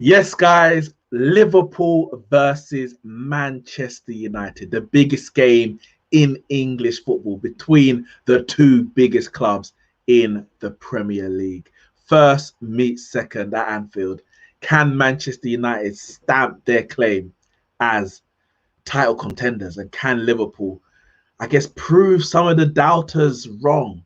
Yes, guys, Liverpool versus Manchester United, the biggest game in English football between the two biggest clubs in the Premier League. First meets second at Anfield. Can Manchester United stamp their claim as title contenders? And can Liverpool, I guess, prove some of the doubters wrong?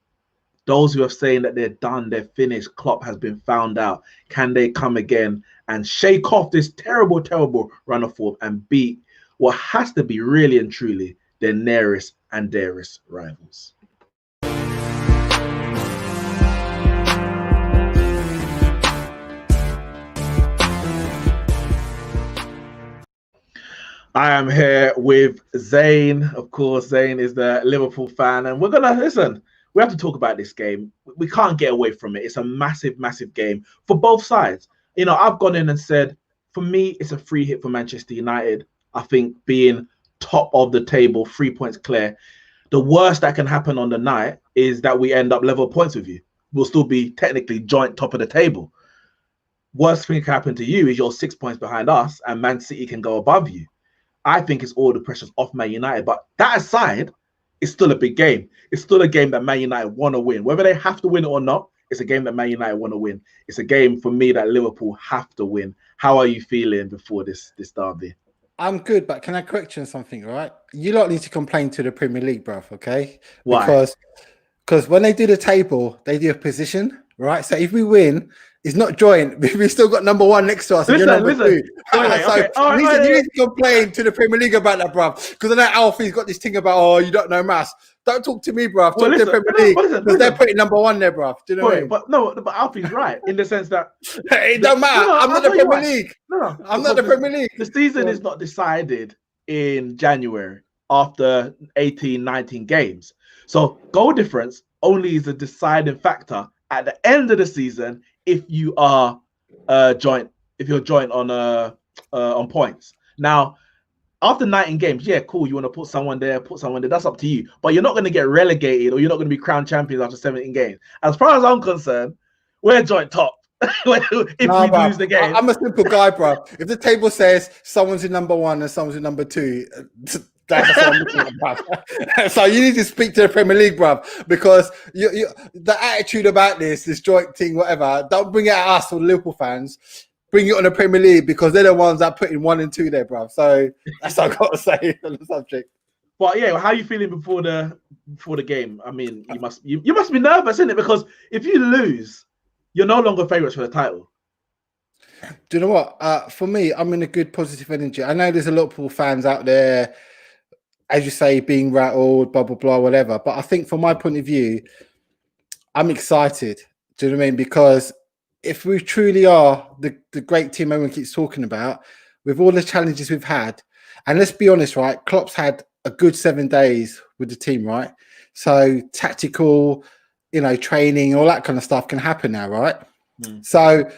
Those who are saying that they're done, they're finished, Klopp has been found out. Can they come again and shake off this terrible, terrible run of form and beat what has to be really and truly their nearest and dearest rivals? I am here with Zane. Of course, Zane is the Liverpool fan, and we're gonna listen. We have to talk about this game. We can't get away from it. It's a massive, massive game for both sides. You know, I've gone in and said, for me, it's a free hit for Manchester United. I think being top of the table, 3 points clear, the worst that can happen on the night is that we end up level points with you. We'll still be technically joint top of the table. Worst thing that can happen to you is you're 6 points behind us and Man City can go above you. I think it's all the pressures off Man United. But that aside, it's still a big game. It's still a game that Man United want to win. Whether they have to win it or not, it's a game that Man United want to win. It's a game for me that Liverpool have to win. How are you feeling before this derby? I'm good, but can I correct you on something, right? You lot need to complain to the Premier League, bruv, okay? Why? Because when they do the table, they do a position, right? So if we win, it's not joint. We've still got number one next to us. And you're number two. You need to complain to the Premier League about that, bruv. Because I know Alfie's got this thing about, oh, you don't know maths. Don't talk to me, bruv. Talk to the Premier League. Because they're putting number one there, bruv. Do you know what I mean? But Alfie's right in the sense that it don't matter. I'm not the Premier League. I'm not the Premier League. The season is not decided in January after 18, 19 games. So goal difference only is a deciding factor at the end of the season if you are joint on points. Now, after 19 games, yeah, cool. You want to put someone there. That's up to you. But you're not going to get relegated or you're not going to be crowned champions after 17 games. As far as I'm concerned, we're joint top. if we lose the game. I'm a simple guy, bro. If the table says someone's in number one and someone's in number two, that's what I'm looking at, bruv. So you need to speak to the Premier League, bruv, because the attitude about this joint thing, whatever, don't bring it at us or Liverpool fans. Bring it on the Premier League because they're the ones that put in 1 and 2 there, bruv. So that's what I've got to say on the subject. But yeah, how are you feeling before the game? I mean, you must be nervous, isn't it? Because if you lose, you're no longer favourites for the title. Do you know what? For me, I'm in a good positive energy. I know there's a lot of Liverpool fans out there, as you say, being rattled, blah, blah, blah, whatever. But I think from my point of view, I'm excited. Do you know what I mean? Because if we truly are the great team everyone keeps talking about, with all the challenges we've had, and let's be honest, right? Klopp's had a good 7 days with the team, right? So tactical, training, all that kind of stuff can happen now, right? So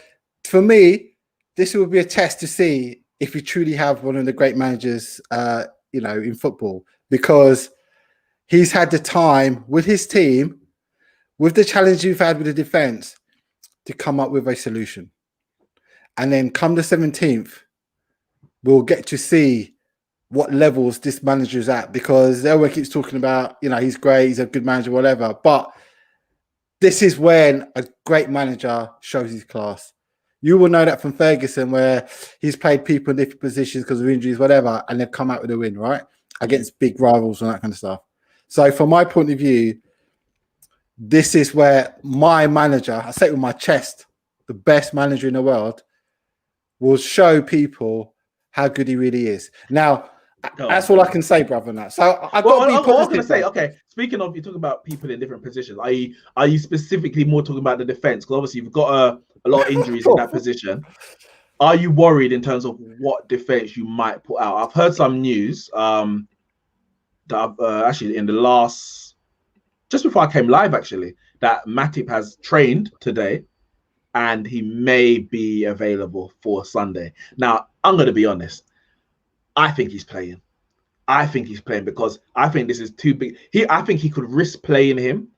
for me, this will be a test to see if we truly have one of the great managers, in football, because he's had the time with his team, with the challenge we've had with the defense, to come up with a solution. And then come the 17th, we'll get to see what levels this manager is at, because everyone keeps talking about, he's great, he's a good manager, whatever. But this is when a great manager shows his class. You will know that from Ferguson, where he's played people in different positions because of injuries, whatever, and they've come out with a win, right? Against big rivals and that kind of stuff. So from my point of view, this is where my manager, I say it with my chest, the best manager in the world, will show people how good he really is. Now, that's all I can say, brother. Now, so I've got to be positive. I was going to say, okay. Speaking of, you talk about people in different positions. Are you specifically more talking about the defense? Because obviously you've got a lot of injuries in that position. Are you worried in terms of what defense you might put out? I've heard some news that I've actually in the last, just before I came live, actually, that Matip has trained today and he may be available for Sunday. Now, I'm going to be honest. I think he's playing. Because I think this is too big. I think he could risk playing him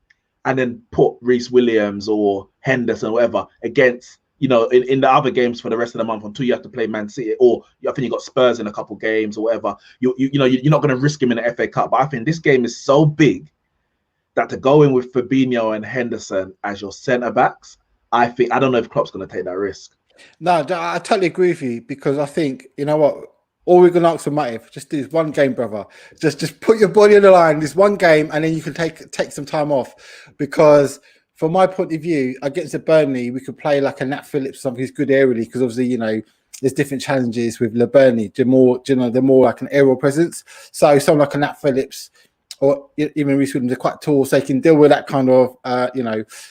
and then put Reece Williams or Henderson or whatever against in the other games for the rest of the month until you have to play Man City, or I think you got Spurs in a couple games or whatever. You're not going to risk him in the FA Cup. But I think this game is so big that to go in with Fabinho and Henderson as your centre backs, I don't know if Klopp's going to take that risk. No, I totally agree with you, because I think, you know what, all we're going to ask for Matip, just do this one game, brother. Just put your body on the line, this one game, and then you can take some time off. Because from my point of view, against the Burnley, we could play like a Nat Phillips, something who's good aerially, because obviously, there's different challenges with Le Burnley. They're more like an aerial presence. So someone like a Nat Phillips or even Reece Williams, they're quite tall, so they can deal with that kind of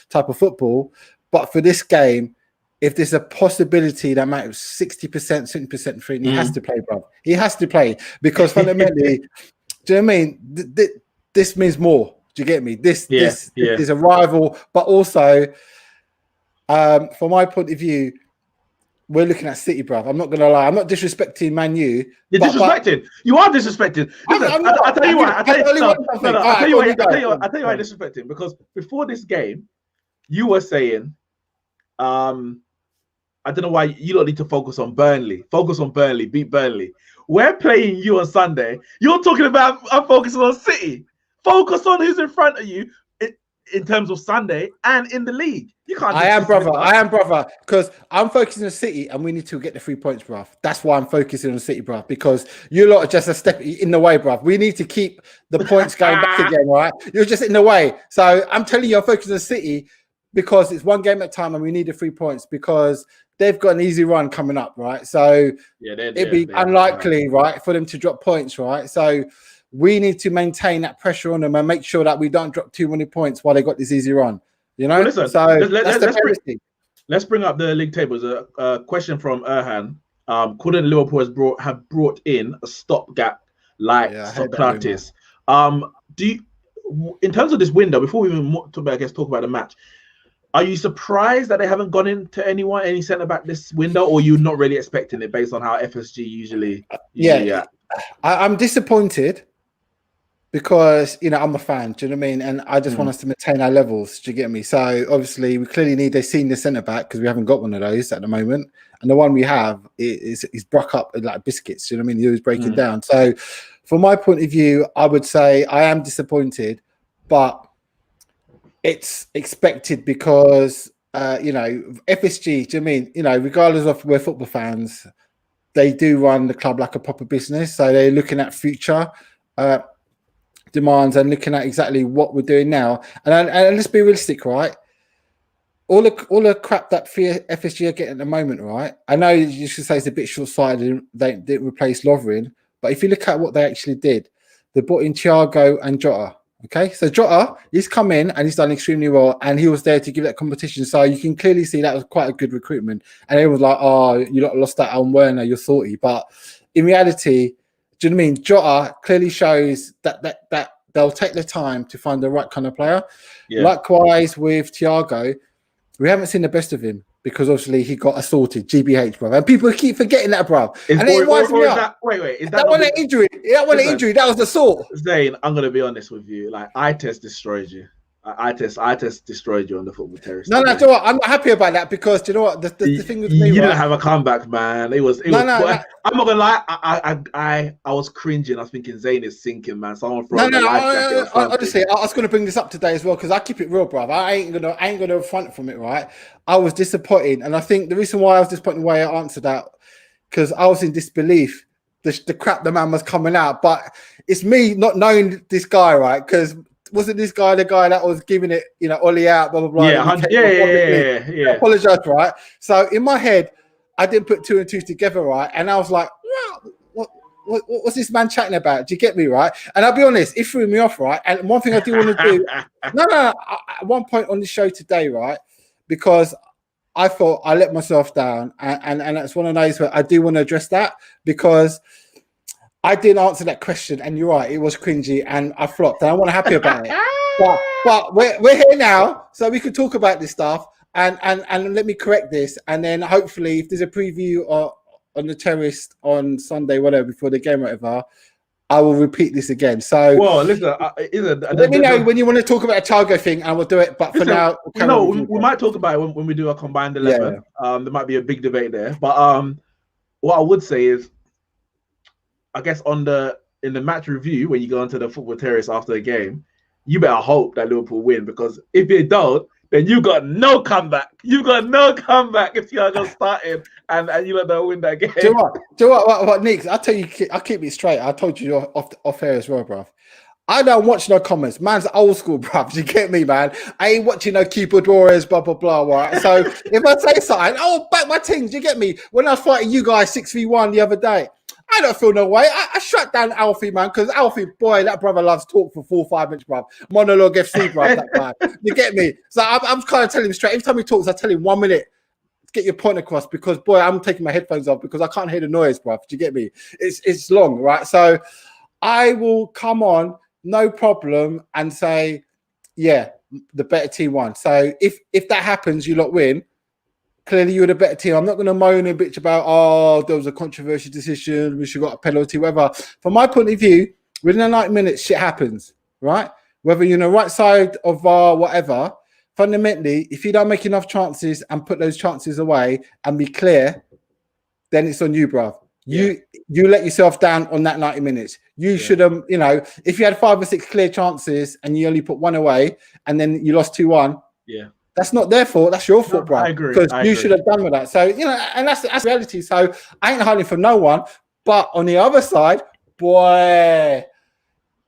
type of football. But for this game, if there's a possibility that might have 60%, 70% free, he has to play, bro. He has to play, because fundamentally, do you know what I mean? This means more. Do you get me? This is a rival, but also, from my point of view, we're looking at City, bro. I'm not going to lie. I'm not disrespecting Man U. You're disrespecting. You are disrespecting. Listen, I'll tell you why. I'll tell you why you're disrespecting. Because before this game, you were saying, I don't know why you don't need to focus on Burnley. Focus on Burnley. Beat Burnley. We're playing you on Sunday. You're talking about I'm focusing on City. Focus on who's in front of you in terms of Sunday and in the league. You can't. I am, brother. Because I'm focusing on City, and we need to get the 3 points, bruv. That's why I'm focusing on City, bruv. Because you lot are just a step in the way, bruv. We need to keep the points going back again, right? You're just in the way. So I'm telling you, I'm focusing on City because it's one game at a time, and we need the 3 points because they've got an easy run coming up, right? So it'd be unlikely, right, for them to drop points, right? So we need to maintain that pressure on them and make sure that we don't drop too many points while they got this easy run. Well, listen, so let's bring up the league tables. A question from Erhan. Couldn't Liverpool have brought in a stopgap like Socrates? Do you, in terms of this window, before we even talk about the match, are you surprised that they haven't gone into any centre back this window, or you're not really expecting it based on how FSG usually I'm disappointed. Because, I'm a fan, do you know what I mean? And I just want us to maintain our levels, do you get me? So, obviously, we clearly need a senior centre-back because we haven't got one of those at the moment. And the one we have is broke up like biscuits, do you know what I mean? He was breaking down. So, from my point of view, I would say I am disappointed, but it's expected because, FSG, do you know what I mean? Regardless of we're football fans, they do run the club like a proper business. So, they're looking at future demands and looking at exactly what we're doing now, and let's be realistic, right? All the crap that FSG are getting at the moment, right? I know you should say it's a bit short-sighted. They didn't replace Lovren, but if you look at what they actually did, they brought in Thiago and Jota. Okay, so Jota, he's come in and he's done extremely well, and he was there to give that competition. So you can clearly see that was quite a good recruitment. And everyone was like, "Oh, you lost that on Werner, you're salty," but in reality, do you know what I mean? Jota clearly shows that they'll take the time to find the right kind of player. Yeah. Likewise with Thiago, we haven't seen the best of him because obviously he got assaulted, GBH, bro. And people keep forgetting that, bro. And it winds me up. Is that one an injury? That one an injury. That was assault. Zane, I'm gonna be honest with you. Like, I test destroyed you. I test destroyed you on the football terrace. No, do you know what? I'm not happy about that because do you know what? The thing with me, you didn't have a comeback, man. It was. I'm not gonna lie. I was cringing. I was thinking Zayn is sinking, man. Someone throw a life jacket. Honestly, I was gonna bring this up today as well because I keep it real, bro. I ain't gonna front from it, right? I was disappointed, and I think the reason why I was disappointed, the way I answered that, because I was in disbelief. The crap the man was coming out, but it's me not knowing this guy, right? Because wasn't this guy the guy that was giving it, Ollie out, blah, blah, blah? Yeah. I apologize, right? So in my head, I didn't put 2 and 2 together, right? And I was like, what's this man chatting about? Do you get me, right? And I'll be honest, it threw me off, right? And one thing I do want to do, at one point on the show today, right? Because I thought I let myself down. And that's one of those where I do want to address that because I didn't answer that question, and you're right, it was cringy, and I flopped, and I'm not happy about it. But we're here now, so we can talk about this stuff, and let me correct this, and then hopefully, if there's a preview on the terrace on Sunday, whatever, before the game, whatever, I will repeat this again. So, well, listen, let me know when you want to talk about a Thiago thing, and we'll do it. But for now, we might talk about it when we do a combined 11. Yeah. There might be a big debate there, but what I would say is, I guess in the match review when you go onto the football terrace after the game, you better hope that Liverpool win, because if they don't, then you got no comeback. You got no comeback if Thiago's starting and you let them win that game. Do you know what, Neeks? I'll tell you, I'll keep it straight. I told you off air as well, bruv. I don't watch no comments. Man's old school, bruv. You get me, man? I ain't watching no keyboard warriors, blah, blah, blah, right? So if I say something, back my things. You get me? When I was fighting you guys 6v1 the other day, I don't feel no way. I shut down Alfie, man, because Alfie, boy, that brother loves talk for 4 or 5 minutes, bruv. Monologue FC, bruv, that guy. You get me? So I'm kind of telling him straight. Every time he talks, I tell him 1 minute. Get your point across, because, boy, I'm taking my headphones off because I can't hear the noise, bruv. Do you get me? It's long, right? So I will come on, no problem, and say, yeah, the better team won. So if that happens, you lot win. Clearly, you're the better team. I'm not going to moan and bitch about, there was a controversial decision, we should have got a penalty, whatever. From my point of view, within the 90 minutes, shit happens, right? Whether you're on the right side of whatever, fundamentally, if you don't make enough chances and put those chances away and be clear, then it's on you, bruv. You let yourself down on that 90 minutes. You should have, if you had 5 or 6 clear chances and you only put 1 away and then you lost 2-1, that's not their fault. That's your fault, bro. I agree. Because you should have done with that. So, and that's reality. So I ain't hiding from no one. But on the other side, boy,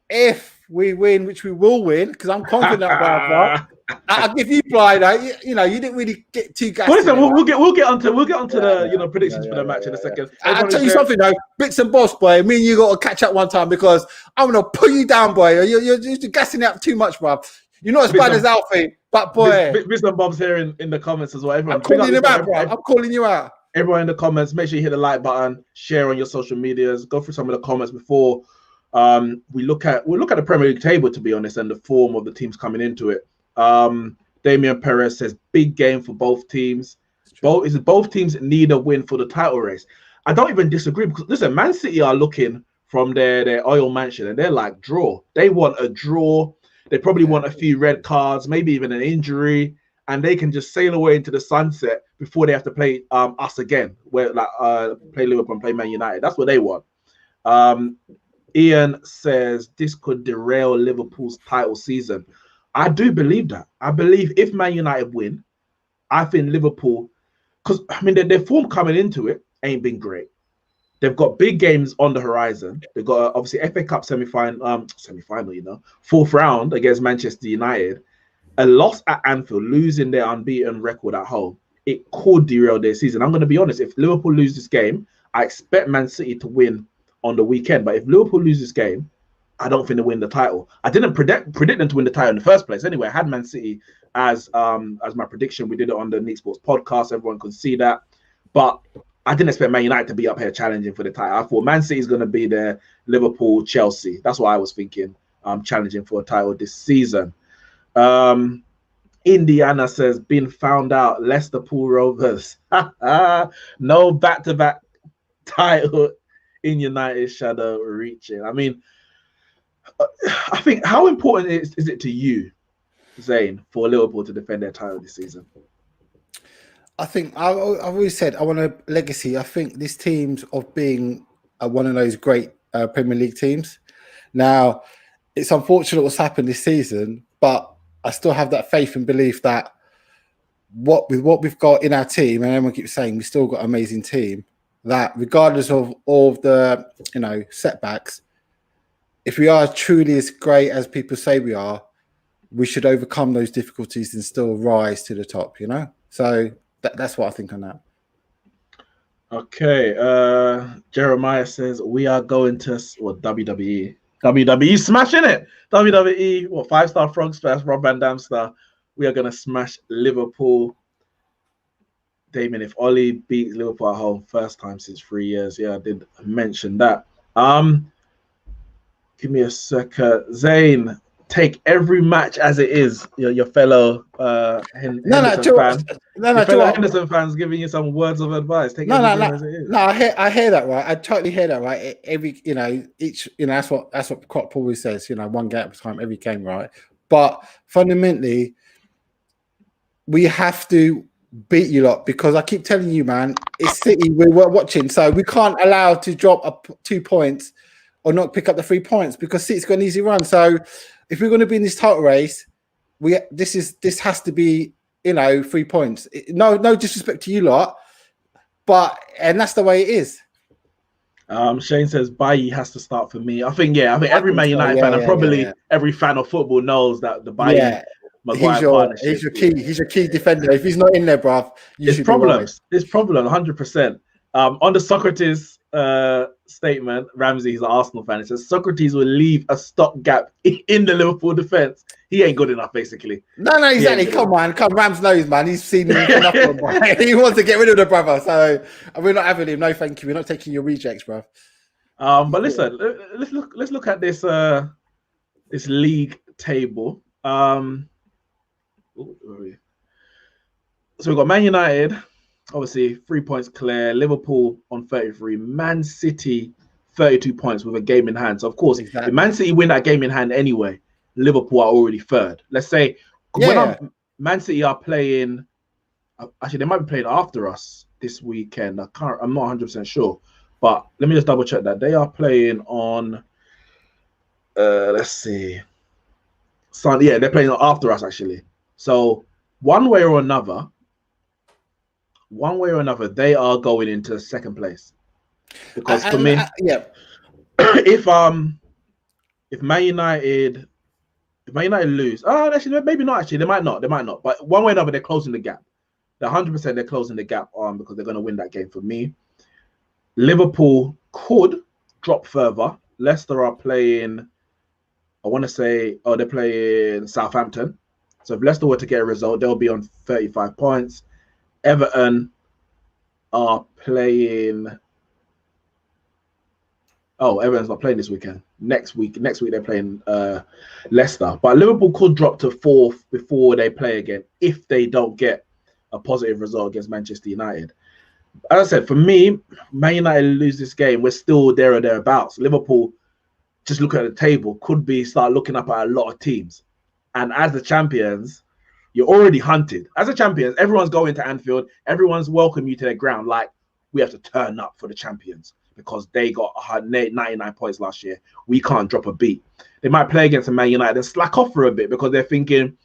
if we win, which we will win, because I'm confident about that. I'll give you blind. You didn't really get too gassed. Well, listen, we'll get onto the predictions for the match in a second. I'll tell you something though, bits and bobs, boy. Me and you got to catch up one time, because I'm gonna pull you down, boy. You're just gassing up too much, bro. You're not as bad as Alfie, but boy, bits and bobs here in the comments as well. Everyone, I'm calling you out, bro. I'm calling you out. Everyone in the comments, make sure you hit the like button, share on your social medias, go through some of the comments before we look at the Premier League table, to be honest, and the form of the teams coming into it. Damian Perez says big game for both teams. Both teams need a win for the title race. I don't even disagree, because listen, Man City are looking from their oil mansion and they're like, draw. They want a draw. They probably want a few red cards, maybe even an injury, and they can just sail away into the sunset before they have to play us again, where play Liverpool and play Man United. That's what they want. Ian says this could derail Liverpool's title season. I do believe that. I believe if Man United win, I think Liverpool, because their form coming into it ain't been great. They've got big games on the horizon. They've got obviously FA Cup semi-final, 4th round against Manchester United. A loss at Anfield, losing their unbeaten record at home, it could derail their season. I'm going to be honest. If Liverpool lose this game, I expect Man City to win on the weekend. But if Liverpool lose this game, I don't think they win the title. I didn't predict them to win the title in the first place. Anyway, I had Man City as my prediction. We did it on the Neeks Sports podcast. Everyone could see that. But I didn't expect Man United to be up here challenging for the title. I thought Man City is going to be there, Liverpool, Chelsea. That's what I was thinking, challenging for a title this season. Indiana says, been found out, Leicester Pool Rovers. No back-to-back title in United's shadow reaching. I think, how important is it to you, Zane, for Liverpool to defend their title this season? I think I've always said I want a legacy. I think this team's of being one of those great Premier League teams. Now, it's unfortunate what's happened this season, but I still have that faith and belief that what we've got in our team, and everyone keeps saying we still got an amazing team, that regardless of all of the setbacks, if we are truly as great as people say we are, we should overcome those difficulties and still rise to the top, So that's what I think on that. Okay. Jeremiah says we are going to WWE. WWE smashing it. WWE, 5-star frog splash, Rob Van Dam star. We are going to smash Liverpool. Damien, if Ollie beats Liverpool at home, first time since 3 years. Yeah, I did mention that. Give me a second. Zane, take every match as it is. Your fellow Henderson fan, your fellow Henderson fans giving you some words of advice. Take every game as it is. No, I hear that, right? I totally hear that, right? Every, that's what Klopp always says. One game at a time, every game, right? But fundamentally, we have to beat you lot, because I keep telling you, man, it's City we're watching, so we can't allow to drop 2 points or not pick up the 3 points, because City's got an easy run. So if we're going to be in this title race, this has to be 3 points. No disrespect to you lot, and that's the way it is. Shane says Bailly has to start for me. I think every Man United fan and probably every fan of football knows that the Bailly Maguire partnership. He's your key defender. If he's not in there, bruv, There's problems. 100%. On the Socrates statement, Ramsey, he's an Arsenal fan. It says Socrates will leave a stopgap in the Liverpool defense. He ain't good enough, basically. No, exactly. Come, Rams knows, man. He's seen him enough. He wants to get rid of the brother. So we're not having him. No, thank you. We're not taking your rejects, bruv. But listen, let's look at this this league table. So we've got Man United, obviously 3 points clear. Liverpool on 33. Man City 32 points with a game in hand. So of course, if Man City win that game in hand anyway, Liverpool are already third. Let's say Man City are playing. Actually, they might be playing after us this weekend. I'm not 100% sure, but let me just double check that they are playing on. Let's see. They're playing after us actually. So one way or another, they are going into second place. Because for me, if Man United lose, actually maybe not. Actually, they might not. But one way or another, they're closing the gap. They're 100%. They're closing the gap because they're going to win that game. For me, Liverpool could drop further. Leicester are playing. I want to say, they're playing Southampton. So if Leicester were to get a result, they'll be on 35 points. Everton are playing. Everton's not playing this weekend. Next week they're playing Leicester. But Liverpool could drop to fourth before they play again if they don't get a positive result against Manchester United. As I said, for me, Man United lose this game, we're still there or thereabouts. Liverpool, just look at the table, could start looking up at a lot of teams. And as the champions, you're already hunted. As a champions, everyone's going to Anfield. Everyone's welcome you to their ground. Like, we have to turn up for the champions because they got 99 points last year. We can't drop a beat. They might play against a Man United and slack off for a bit because they're thinking,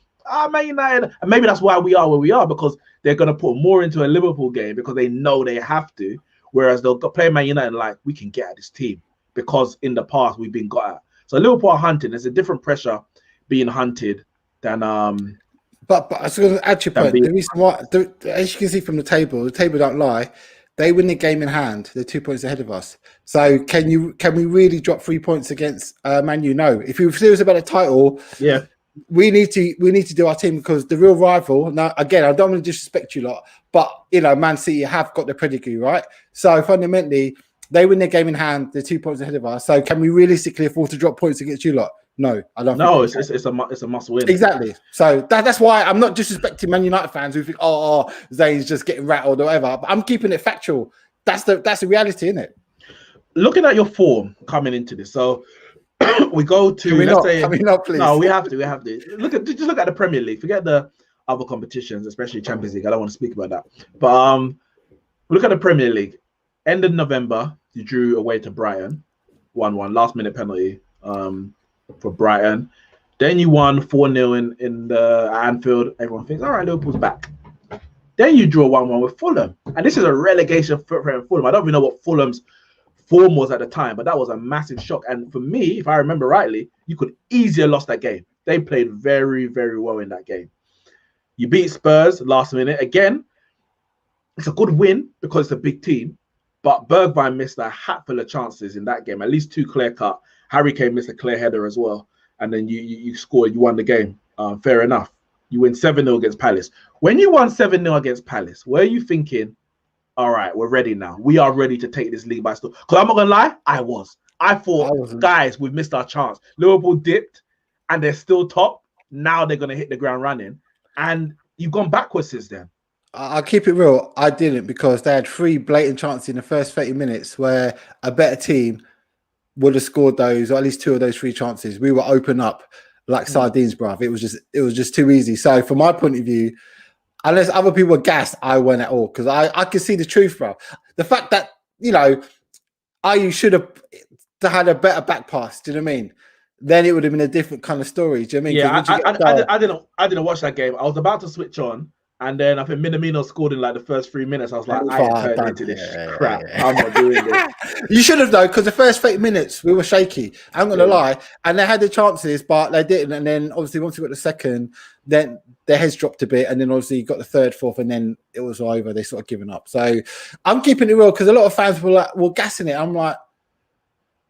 Man United. And maybe that's why we are where we are, because they're going to put more into a Liverpool game because they know they have to. Whereas they'll play Man United like, we can get at this team because in the past we've been got at. So Liverpool are hunting. There's a different pressure being hunted than But I was going to add to your point. The reason why, as you can see from the table don't lie. They win the game in hand. They're 2 points ahead of us. So can we really drop 3 points against Man U? No. If you're serious about a title, we need to do our team, because the real rival. Now, again, I don't want to disrespect you lot, but Man City have got the pedigree, right? So fundamentally, they win their game in hand. They're 2 points ahead of us. So can we realistically afford to drop points against you lot? No, I don't. No, it's a must win. Exactly. So that's why I'm not disrespecting Man United fans who think, Zane's just getting rattled or whatever. But I'm keeping it factual. That's the reality, isn't it? Looking at your form coming into this, so we go to. Can we not, please? No, we have to. Just look at the Premier League. Forget the other competitions, especially Champions League. I don't want to speak about that. But look at the Premier League. End of November, you drew away to Brighton, 1-1, last minute penalty. For Brighton. Then you won 4-0 in the Anfield. Everyone thinks, all right, Liverpool's back. Then you drew 1-1 with Fulham. And this is a relegation for Fulham. I don't even know what Fulham's form was at the time, but that was a massive shock. And for me, if I remember rightly, you could easily have lost that game. They played very, very well in that game. You beat Spurs last minute. Again, it's a good win because it's a big team. But Bergwijn missed a hatful of chances in that game, at least 2 clear-cut. Harry Kane missed a clear header as well. And then you scored, you won the game. Fair enough. You win 7-0 against Palace. When you won 7-0 against Palace, were you thinking, all right, we're ready now. We are ready to take this league by storm? Because I'm not going to lie, I was. I thought, guys, we've missed our chance. Liverpool dipped. and they're still top. Now they're going to hit the ground running, and you've gone backwards since then. I'll keep it real. I didn't, because they had 3 blatant chances in the first 30 minutes where a better team would have scored those, or at least 2 of those 3 chances. We were open up like sardines, bruv. It was just too easy. So from my point of view, unless other people were gassed, I went at all, because I could see the truth, bro. The fact that, you know, you should have had a better back pass. Do you know what I mean? Then it would have been a different kind of story. Do you know what I mean? Yeah, I didn't watch that game. I was about to switch on, and then I think Minamino scored in like the first 3 minutes. I was like, I ain't turned into this crap. I'm not doing this. You should have, though, because the first 30 minutes we were shaky. I'm going to lie. And they had the chances, but they didn't. And then obviously once we got the second, then their heads dropped a bit. And then obviously got the third, fourth, and then it was over. They sort of given up. So I'm keeping it real, because a lot of fans were gassing it. I'm like,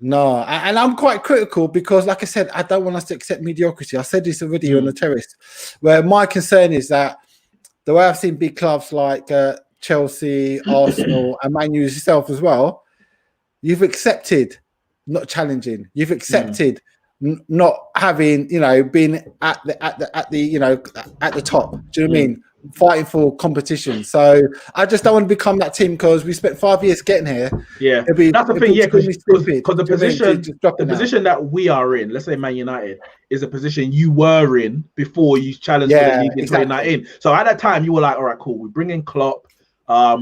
no. And I'm quite critical, because, like I said, I don't want us to accept mediocrity. I said this already on the terrace, where my concern is that the way I've seen big clubs like Chelsea, Arsenal, and Man U yourself as well, you've accepted not challenging. You've accepted not having, you know, being at the top. Do you know what I mean? Fighting for competition. So I just don't want to become that team, because we spent 5 years getting here. Yeah, that's the thing. Yeah, because the position that we are in, let's say Man United, is a position you were in before you challenged for the league in 2019. So at that time, you were like, all right, cool. We bring in Klopp.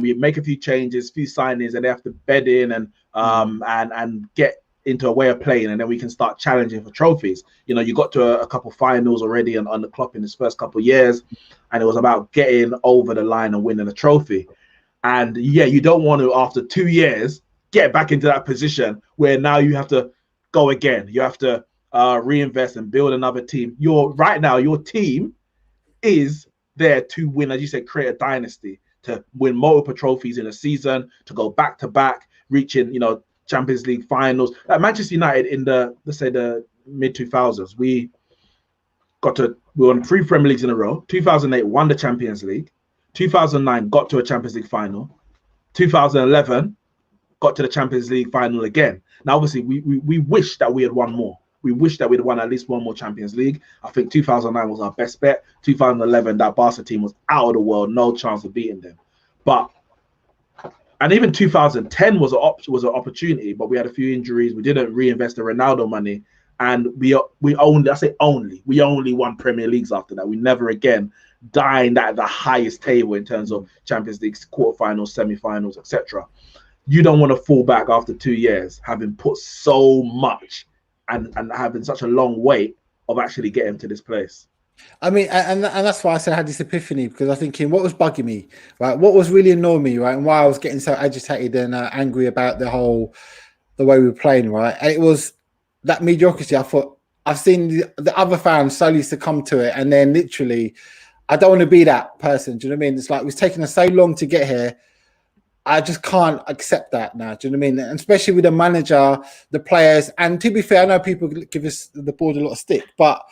We make a few changes, few signings, and they have to bed in and get into a way of playing, and then we can start challenging for trophies. You know, you got to a couple finals already on the Klopp in his first couple of years, and it was about getting over the line and winning a trophy. And yeah, you don't want to, after 2 years, get back into that position where now you have to go again. You have to reinvest and build another team. Right now, your team is there to win, as you said, create a dynasty, to win multiple trophies in a season, to go back to back, reaching, you know, Champions League finals. Like Manchester United in the, let's say, the mid 2000s, we won 3 Premier Leagues in a row. 2008 won the Champions League. 2009 got to a Champions League final. 2011 got to the Champions League final again. Now, obviously, we wish that we had won more. We wish that we'd won at least one more Champions League. I think 2009 was our best bet. 2011, that Barca team was out of the world, no chance of beating them. And even 2010 was an opportunity, but we had a few injuries. We didn't reinvest the Ronaldo money, and we only won Premier Leagues after that. We never again dined at the highest table in terms of Champions League quarterfinals, semi-finals, etc. You don't want to fall back after 2 years, having put so much and having such a long wait of actually getting to this place. I mean, and that's why I said I had this epiphany, because I was thinking, what was bugging me, right? What was really annoying me, right? And why I was getting so agitated and angry about the way we were playing, right? And it was that mediocrity. I thought, I've seen the other fans slowly succumb to it. And then literally, I don't want to be that person. Do you know what I mean? It's like, it was taking us so long to get here. I just can't accept that now. Do you know what I mean? And especially with the manager, the players. And to be fair, I know people give us the board a lot of stick, but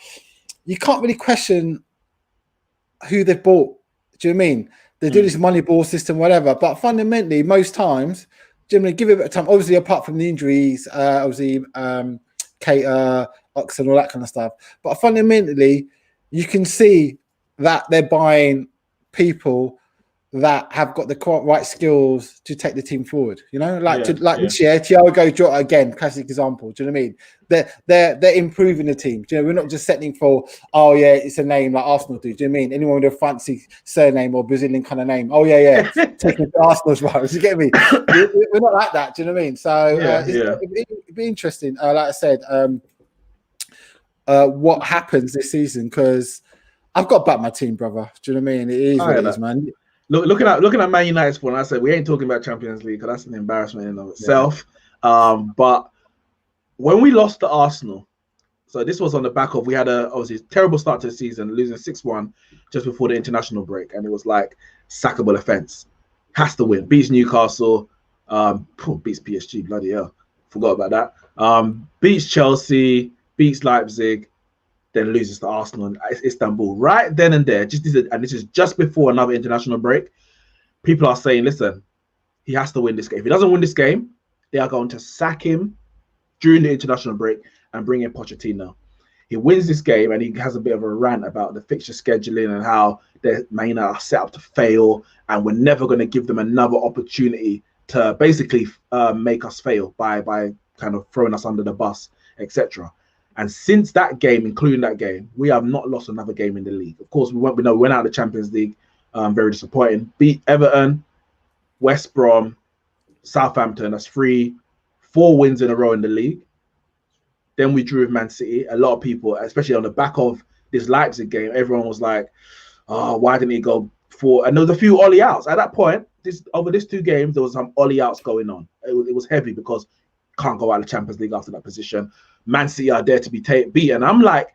you can't really question who they've bought. Do you know what I mean? They do this money ball system, whatever. But fundamentally, most times, generally give it a bit of time. Obviously, apart from the injuries, obviously, Cater, Ox, and all that kind of stuff. But fundamentally, you can see that they're buying people that have got the right skills to take the team forward. You know, this year, Thiago Jota again, classic example. Do you know what I mean? They're improving the team. Do you know, we're not just settling for, oh yeah, it's a name like Arsenal do. Do you know what I mean? Anyone with a fancy surname or Brazilian kind of name? Oh yeah, taking the Arsenal's right. Do you get me? We're not like that. Do you know what I mean? So it'd be interesting. Like I said, what happens this season? Because I've got to back my team, brother. Do you know what I mean? It is what it is, man. Looking at Man United's form, I said we ain't talking about Champions League because that's an embarrassment in of itself. But when we lost to Arsenal, so this was on the back of, we had obviously terrible start to the season, losing 6-1 just before the international break, and it was like sackable offense. Has to win. Beats Newcastle, beats PSG, bloody hell. Forgot about that. Beats Chelsea, beats Leipzig, then loses to Arsenal and Istanbul right then and there. And this is just before another international break. People are saying, listen, he has to win this game. If he doesn't win this game, they are going to sack him during the international break and bring in Pochettino. He wins this game and he has a bit of a rant about the fixture scheduling and how they're are set up to fail, and we're never going to give them another opportunity to basically make us fail by kind of throwing us under the bus, etc. And since that game, including that game, we have not lost another game in the league. Of course, we went out of the Champions League, very disappointing. Beat Everton, West Brom, Southampton. That's 4 wins in a row in the league. Then we drew with Man City. A lot of people, especially on the back of this Leipzig game, everyone was like, "Oh, why didn't he go for?" And there was a few Ollie outs at that point. Over these 2 games, there was some Ollie outs going on. It was heavy because can't go out of the Champions League after that position. Man City are there to be beaten. I'm like,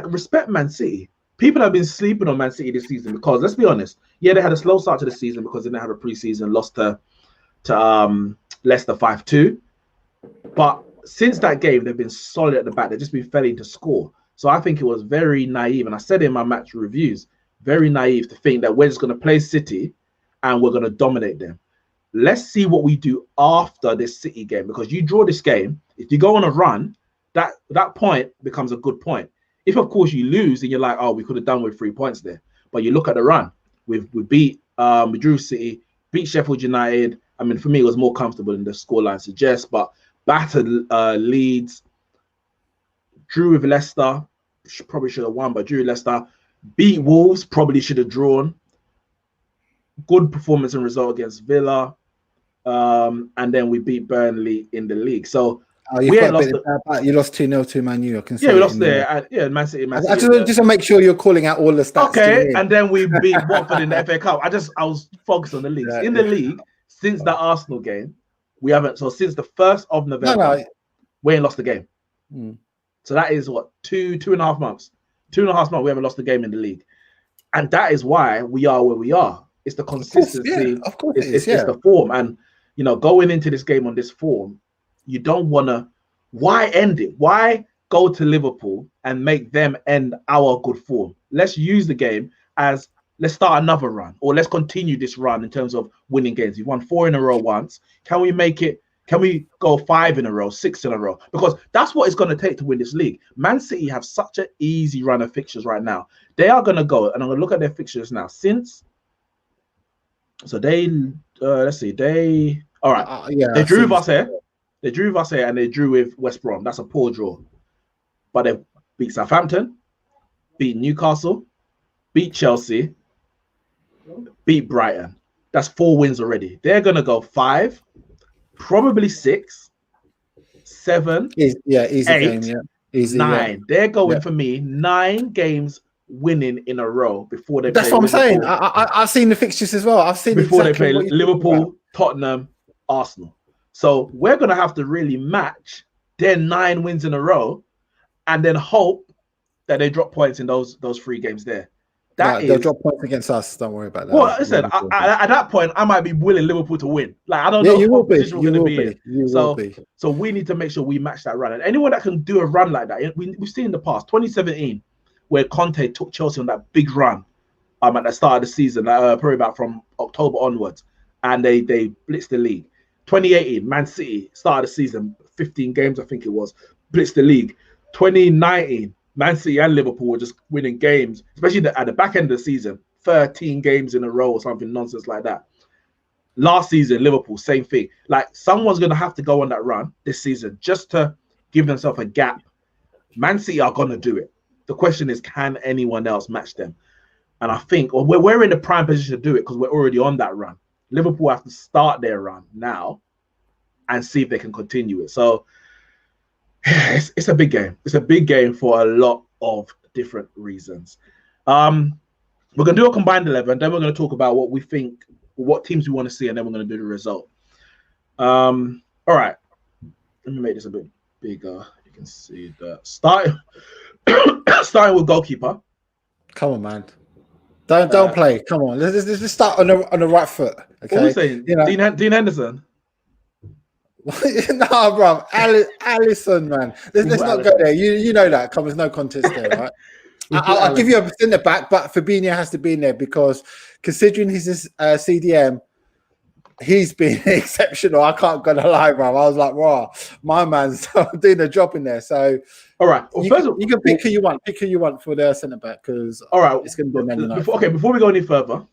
respect Man City. People have been sleeping on Man City this season because, let's be honest, yeah, they had a slow start to the season because they didn't have a preseason, lost to Leicester 5-2. But since that game, they've been solid at the back. They've just been failing to score. So I think it was very naive, and I said in my match reviews, very naive to think that we're just going to play City and we're going to dominate them. Let's see what we do after this City game, because you draw this game, if you go on a run, that point becomes a good point. If, of course, you lose and you're like, oh, we could have done with 3 points there. But you look at the run. We drew City, beat Sheffield United. I mean, for me, it was more comfortable than the scoreline suggests, but battered Leeds, drew with Leicester, probably should have won, but drew Leicester, beat Wolves, probably should have drawn. Good performance and result against Villa, and then we beat Burnley in the league. So you lost 2-0 to Man U. I can see. Yeah, we lost there. Man City. I just to make sure you're calling out all the stats. Okay, and then we beat Watford in the FA Cup. I was focused on the league. In the league, since the Arsenal game, we haven't. So since the 1st of November, we ain't lost the game. So that is what, 2.5 months. 2.5 months we haven't lost the game in the league, and that is why we are where we are. It's the consistency. Of course, it's the form, and going into this game on this form, you don't want to. Why end it? Why go to Liverpool and make them end our good form? Let's use the game as, let's start another run, or let's continue this run in terms of winning games. We've won 4 in a row once. Can we make it? Can we go 5 in a row, 6 in a row? Because that's what it's going to take to win this league. Man City have such an easy run of fixtures right now. They are going to go, and I'm going to look at their fixtures now. They drew with us here. They drew with us here, and they drew with West Brom. That's a poor draw. But they beat Southampton, beat Newcastle, beat Chelsea, beat Brighton. That's 4 wins already. They're going to go 5, probably 6, 7, easy 8, game, easy 9. They're going for me 9 games winning in a row before they. That's play what I'm Liverpool. saying. I've seen the fixtures as well. I've seen before they play Liverpool, Tottenham, Arsenal. So we're gonna have to really match their 9 wins in a row, and then hope that they drop points in those 3 games there. They'll drop points against us. Don't worry about that. Well, listen, at that point, I might be willing Liverpool to win. Like, I don't know you what will position we're going to be in. So we need to make sure we match that run. And anyone that can do a run like that, we've seen in the past, 2017, where Conte took Chelsea on that big run at the start of the season, probably about from October onwards, and they blitzed the league. 2018, Man City started the season, 15 games, I think it was, blitzed the league. 2019, Man City and Liverpool were just winning games, especially at the back end of the season, 13 games in a row or something nonsense like that. Last season, Liverpool, same thing. Like, someone's going to have to go on that run this season just to give themselves a gap. Man City are going to do it. The question is, can anyone else match them? And I think we're in the prime position to do it because we're already on that run. Liverpool have to start their run now and see if they can continue it. So it's a big game. It's a big game for a lot of different reasons. We're going to do a combined 11. Then we're going to talk about what we think, what teams we want to see, and then we're going to do the result. All right. Let me make this a bit bigger. You can see that. Starting with goalkeeper. Come on, man. Don't play. Come on. Let's start on the right foot. Okay. What are we saying? Dean Henderson? Nah, bro. Alisson, man. Let's not go there. You know that. Come, there's no contest there, right? I'll give you a centre back, but Fabinho has to be in there because considering he's CDM, he's been exceptional. I can't go to lie, bro. I was like, "Raw, my man's doing a job in there." So, all right. Well, you can pick who you want. Pick who you want for the centre back because all right, it's going to be Man United. Before we go any further,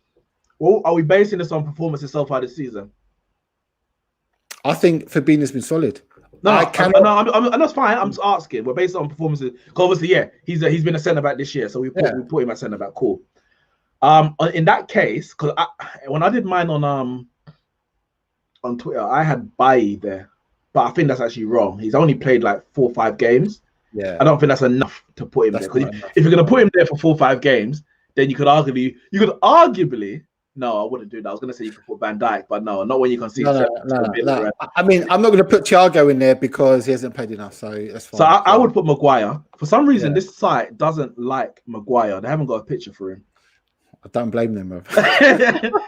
well, are we basing this on performances so far this season? I think Fabinho's been solid. No, that's fine. I'm just asking. We're based on performances. Obviously, yeah, he's been a centre back this year, so we put him at centre back. Cool. In that case, because when I did mine on Twitter, I had Bailly there, but I think that's actually wrong. He's only played like 4 or 5 games. Yeah, I don't think that's enough to put him there. Because if you're gonna put him there for 4 or 5 games, then you could arguably. No, I wouldn't do that. I was gonna say you could put Van Dijk, but no, not when you can see. No. I mean, I'm not gonna put Thiago in there because he hasn't played enough, so that's fine. So I would put Maguire. For some reason, this site doesn't like Maguire. They haven't got a picture for him. I don't blame them, bro.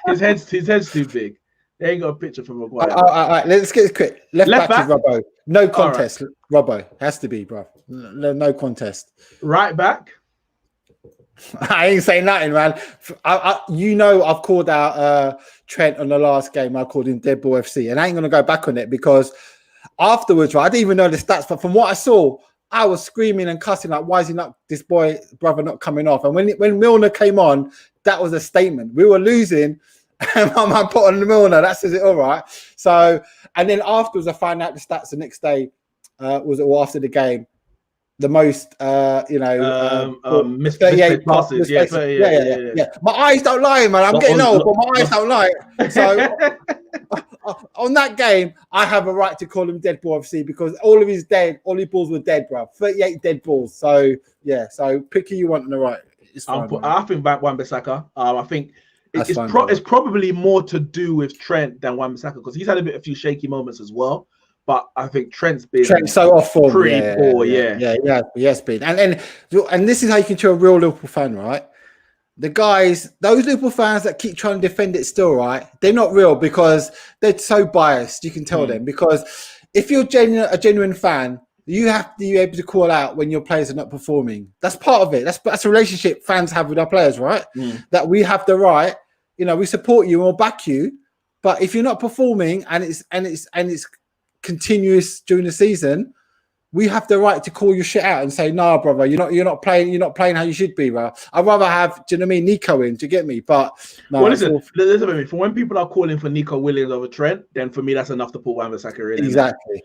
his head's too big. They ain't got a picture for Maguire. All right, let's get it quick. Left back is Robbo. No contest. Right. Robbo has to be, bro. No contest. Right back. I ain't saying nothing, man. I've called out Trent on the last game. I called him Deadball FC, and I ain't gonna go back on it because afterwards, right, I didn't even know the stats, but from what I saw, I was screaming and cussing like, "Why is he not? This brother not coming off?" And when Milner came on, that was a statement. We were losing, and my man put on the Milner. That says it all, right. So, and then afterwards, I found out the stats the next day. After the game. The most, missed 38 passes. Yeah. My eyes don't lie, man. I'm getting old, but my eyes don't lie. So on that game, I have a right to call him dead ball FC because all his balls were dead, bro. 38 dead balls. So yeah, so pick who you want on the right. It's fine, I think back Wan-Bissaka. I think it's probably more to do with Trent than Wan-Bissaka because he's had a few shaky moments as well. But I think Trent's so off form, pretty poor, yeah, he has been. And this is how you can tell a real Liverpool fan, right? The guys, those Liverpool fans that keep trying to defend it still, right? They're not real because they're so biased. You can tell them because if you're a genuine fan, you have to be able to call out when your players are not performing. That's part of it. That's a relationship fans have with our players, right? That we have the right. We support you and we'll back you, but if you're not performing and it's continuous during the season, we have the right to call your shit out and say, "Nah, brother, you're not playing how you should be, bro." I'd rather have, do you know what I mean, Nico in to get me. But no, well, listen to me. For when people are calling for Nico Williams over Trent, then for me that's enough to put Wan-Bissaka in. Exactly.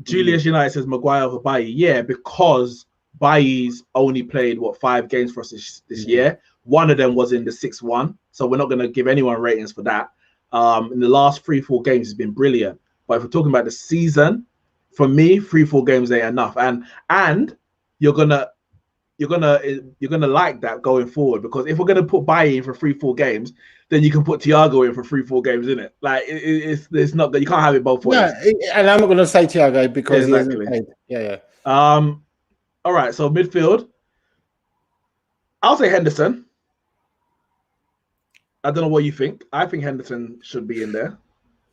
Julius United says Maguire over Bailly. Yeah, because Bailly's only played 5 games for us this year. One of them was in the 6-1, so we're not going to give anyone ratings for that. In the last 3-4 games, he's been brilliant. But if we're talking about the season, for me, 3-4 games ain't enough, and you're gonna like that going forward because if we're gonna put Bailly in for 3-4 games, then you can put Thiago in for 3-4 games, in it. Like it's not that you can't have it both ways. Yeah, and I'm not gonna say Thiago because he hasn't played. Yeah. All right, so midfield, I'll say Henderson. I don't know what you think. I think Henderson should be in there.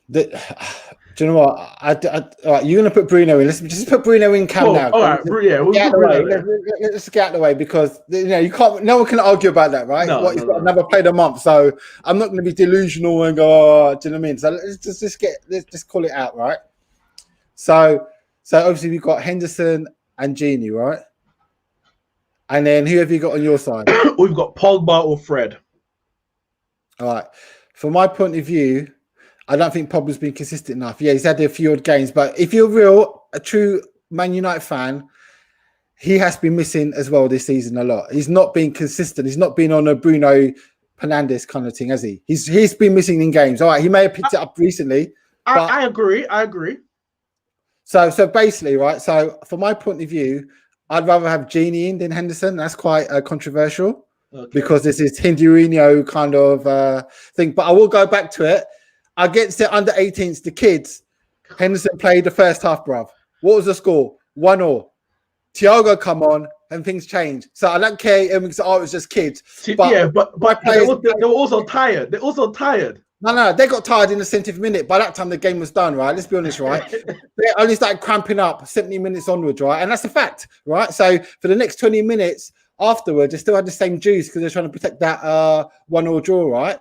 Do you know what? All right, you're going to put Bruno in. Let's just put Bruno in now. All right, we'll get let's get out of the way because you can't. No one can argue about that, right? He's never played a month, so I'm not going to be delusional and go. Do you know what I mean? So let's just call it out, right? So obviously we've got Henderson and Genie, right? And then who have you got on your side? We've got Pogba or Fred. All right. From my point of view, I don't think Pogba's been consistent enough. Yeah, he's had a few odd games, but if you're a true Man United fan, he has been missing as well this season a lot. He's not been consistent. He's not been on a Bruno Fernandes kind of thing, has he? He's been missing in games. All right, he may have picked it up recently. I agree. So basically, right. So from my point of view, I'd rather have Genie in than Henderson. That's quite controversial because this is Hinduino kind of thing. But I will go back to it. Against the under 18s, the kids, Henderson played the first half, bruv. What was the score? 1-1. Thiago come on and things change. So I don't care it was just kids. But they were also tired. They're also tired. No, they got tired in the 70th minute. By that time, the game was done, right? Let's be honest, right? They only started cramping up 70 minutes onwards, right? And that's a fact, right? So for the next 20 minutes afterwards, they still had the same juice because they're trying to protect that 1-1 draw, right?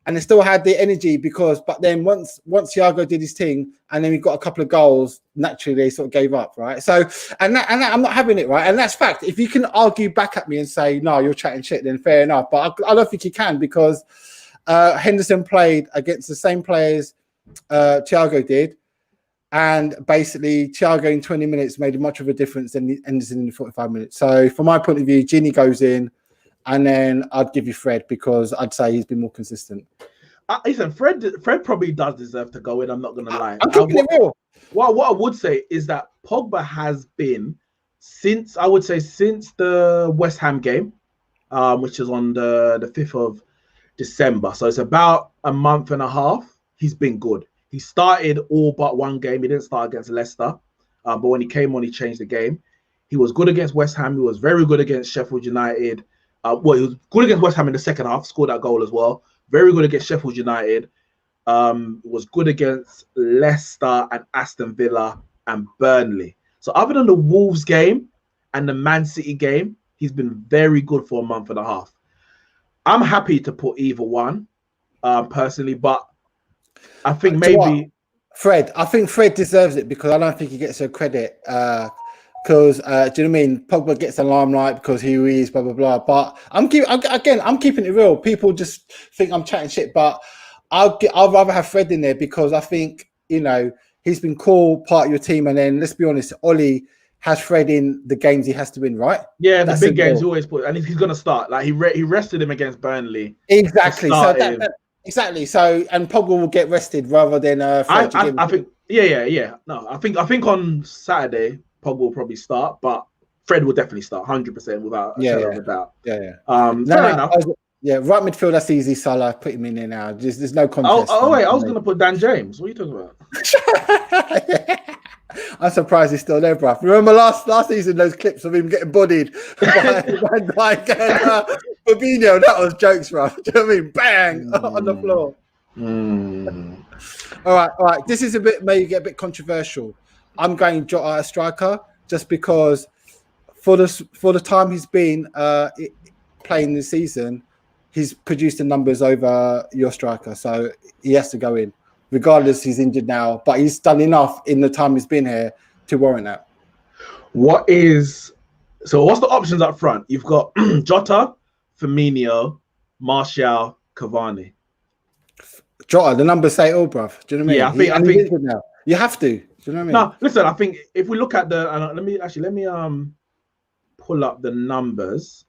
and they still had the energy but then once Thiago did his thing, and then we got a couple of goals, naturally they sort of gave up, right? So, and that I'm not having it, right? And that's fact. If you can argue back at me and say, no, you're chatting shit, then fair enough. But I don't think you can, because Henderson played against the same players Thiago did. And basically, Thiago in 20 minutes made much of a difference than Henderson in 45 minutes. So, from my point of view, Gini goes in. And then I'd give you Fred, because I'd say he's been more consistent. Listen, Fred probably does deserve to go in. I'm not going to lie. I'm keeping it real. What I would say is that Pogba has been, since the West Ham game, which is on the 5th of December. So it's about a month and a half. He's been good. He started all but one game. He didn't start against Leicester. But when he came on, he changed the game. He was good against West Ham. He was very good against Sheffield United. He was good against West Ham in the second half, scored that goal as well. Very good against Sheffield United. Was good against Leicester and Aston Villa and Burnley. So other than the Wolves game and the Man City game, he's been very good for a month and a half. I'm happy to put either one, personally, but I think maybe Fred. I think Fred deserves it, because I don't think he gets her credit. Because do you know what I mean? Pogba gets the limelight because he is blah blah blah. But I'm keeping it real. People just think I'm chatting shit, but I'd rather have Fred in there, because I think, you know, he's been cool, part of your team, and then let's be honest, Ollie has Fred in the games he has to win, right? Yeah, the big games he always put, and he's gonna start. Like he rested him against Burnley. Exactly. So exactly. So, and Pogba will get rested rather than Fred. I think. Yeah. No, I think on Saturday Pogba will probably start, but Fred will definitely start 100% without a shadow of a doubt. Yeah. Fair enough. Right midfield, that's easy. Salah, put him in there now. There's no contest. Wait, I was going to put Dan James. What are you talking about? I'm surprised he's still there, bruv. Remember last season, those clips of him getting bodied by Van Dijk and Fabinho? That was jokes, bruv. Do you know what I mean? Bang on the floor. All right. This is maybe get a bit controversial. I'm going Jota as striker, just because for the time he's been playing this season, he's produced the numbers over your striker, so he has to go in, regardless he's injured now. But he's done enough in the time he's been here to warrant that. What's the options up front? You've got Jota, Firmino, Martial, Cavani. Jota, the numbers say all, bruv. Do you know what I mean? Yeah, I think now. You have to. Do you know what I mean? No, listen. I think if we look at the, let me pull up the numbers.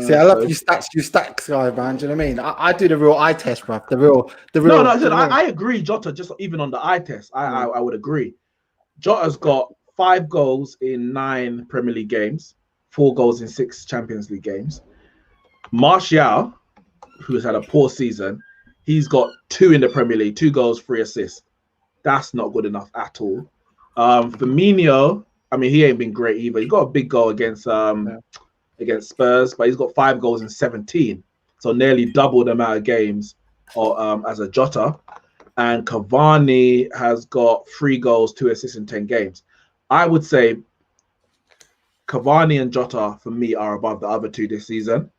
See, I love you stacks guy, man. Do you know what I mean? I do the real eye test, bro. The real. No, I agree, Jota. Just even on the eye test, I would agree. Jota's got 5 goals in 9 Premier League games, 4 goals in 6 Champions League games. Martial, who's had a poor season, he's got 2 in the Premier League, 2 goals, 3 assists. That's not good enough at all. Firmino, I mean, he ain't been great either. He got a big goal against Spurs, but he's got 5 goals in 17, so nearly double the amount of games as a Jota. And Cavani has got 3 goals, 2 assists in 10 games. I would say Cavani and Jota for me are above the other 2 this season,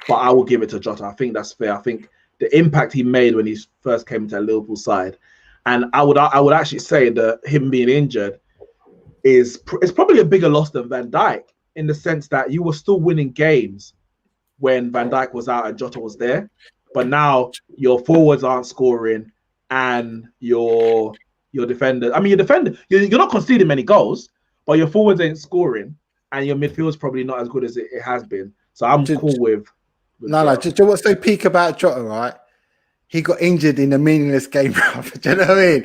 but I will give it to Jota. I think that's fair. I think the impact he made when he first came to the Liverpool side, and I would actually say that him being injured is probably a bigger loss than Van Dijk, in the sense that you were still winning games when Van Dijk was out and Jota was there, but now your forwards aren't scoring and your defenders. I mean, you're not conceding many goals, but your forwards ain't scoring, and your midfield is probably not as good as it has been. So I'm cool with. No. Do you know what's so peak about Jota, right? He got injured in a meaningless game, bro. Do you know what I mean?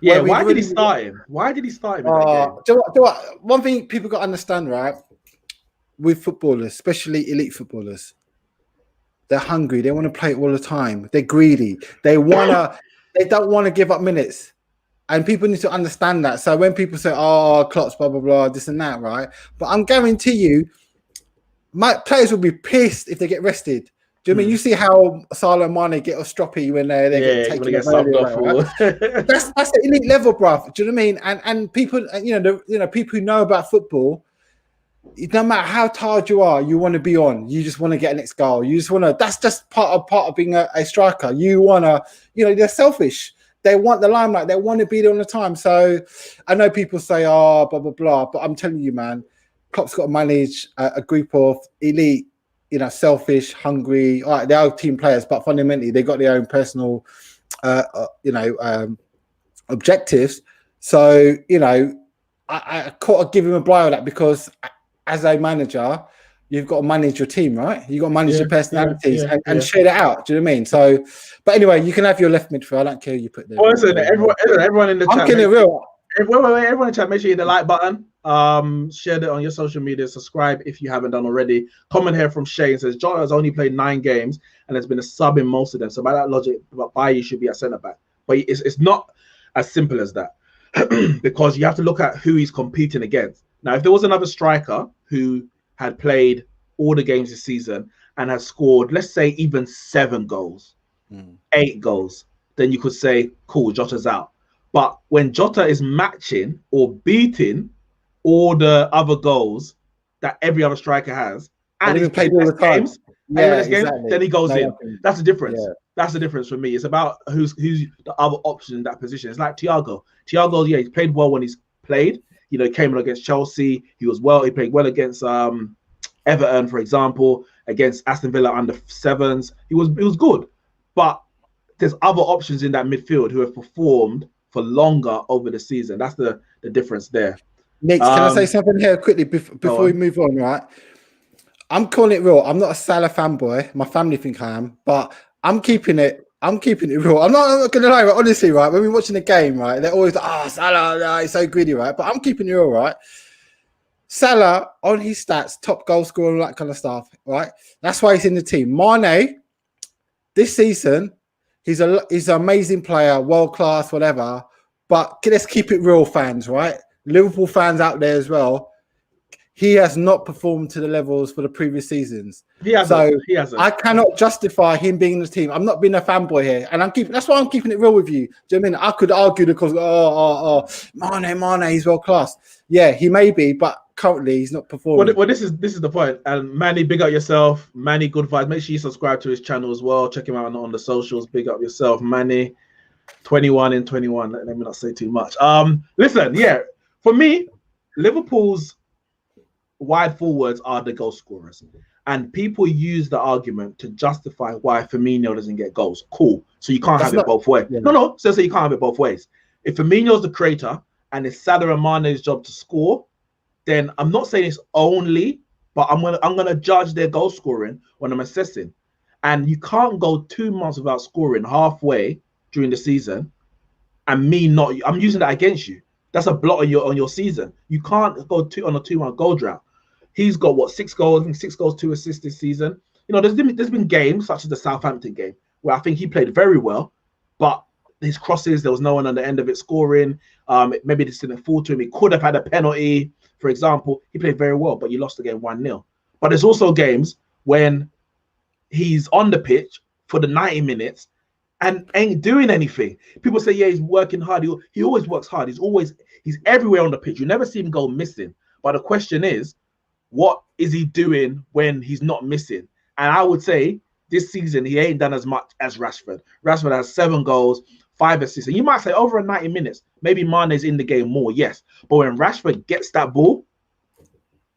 Yeah, why did he start him? Why did he start him in that game? Do you know what? One thing people got to understand, right? With footballers, especially elite footballers, they're hungry. They want to play all the time. They're greedy. They don't want to give up minutes. And people need to understand that. So when people say, "Oh, Klopp's blah blah blah," this and that, right? But I'm guarantee you, my players will be pissed if they get rested. Do you mean you see how Salah and Mane get off stroppy when they get taken? Get subbed off, right? That's the elite level, bruv. Do you know what I mean? And people, people who know about football, no matter how tired you are, you want to be on. You just want to get a next goal. You just want to. That's just part of being a striker. You want to. They're selfish. They want the limelight. They want to be there all the time. So I know people say, "Oh, blah blah blah," but I'm telling you, man, Klopp's got to manage a group of elite, selfish, hungry. All right, they are team players, but fundamentally, they got their own personal, objectives. So I can't give him a blow of that, because as a manager, you've got to manage your team, right? You've got to manage your personalities and share that out. Do you know what I mean? So, but anyway, you can have your left midfield. I don't care who you put there. Well, listen, everyone in the chat. I'm kidding real. Everyone in the chat, make sure you hit the like button. Share it on your social media. Subscribe if you haven't done already. Comment here from Shane says Jota has only played 9 games and has been a sub in most of them. So by that logic, Bailly should be at centre back. But it's not as simple as that. Because you have to look at who he's competing against. Now, if there was another striker who had played all the games this season and has scored, let's say, even 7 goals, 8 goals, then you could say, cool, Jota's out. But when Jota is matching or beating all the other goals that every other striker has, and he's played all the games, then he goes in. That's the difference. Yeah. That's the difference for me. It's about who's the other option in that position. It's like Thiago. Thiago, he's played well when he's played. He came in against Chelsea. He played well against Everton, for example, against Aston Villa under 7s. He was good. But there's other options in that midfield who have performed for longer over the season. That's the difference there. Neeks, can I say something here quickly before we move on, right? I'm calling it real. I'm not a Salah fanboy. My family think I am, but I'm keeping it real. I'm not gonna lie, right? Honestly, right? When we're watching the game, right, they're always like, Salah, he's so greedy, right? But I'm keeping it real, right? Salah on his stats, top goal scorer, all that kind of stuff, right? That's why he's in the team. Mane, this season, he's an amazing player, world class, whatever. But let's keep it real, fans, right? Liverpool fans out there as well. He has not performed to the levels for the previous seasons. He hasn't. I cannot justify him being in the team. I'm not being a fanboy here, and that's why I'm keeping it real with you. Do you know what I mean? I could argue because Mane, he's world class. Yeah, he may be, but currently he's not performing. Well, this is the point. And Manny, big up yourself. Manny, good vibes. Make sure you subscribe to his channel as well. Check him out on the socials. Big up yourself, Manny. 21 in 21. Let me not say too much. Listen, for me, Liverpool's wide forwards are the goal scorers, and people use the argument to justify why Firmino doesn't get goals. Cool, so you can't have it both ways. Yeah. No, so you can't have it both ways. If Firmino's the creator and it's Salah and Mane's job to score, then I'm not saying it's only, but I'm gonna judge their goal scoring when I'm assessing. And you can't go 2 months without scoring halfway during the season, and I'm using that against you. That's a blot on your season. You can't go on a 2-month goal drought. He's got 6 goals, I think 6 goals, 2 assists this season. There's been games such as the Southampton game where I think he played very well, but his crosses, there was no one on the end of it scoring. Maybe this didn't fall to him. He could have had a penalty, for example. He played very well, but you lost the game 1-0. But there's also games when he's on the pitch for the 90 minutes and ain't doing anything. People say, he's working hard. He always works hard. He's everywhere on the pitch. You never see him go missing. But the question is, what is he doing when he's not missing? And I would say this season, he ain't done as much as Rashford. Rashford has 7 goals, 5 assists. And you might say over 90 minutes, maybe Mane's in the game more, yes. But when Rashford gets that ball,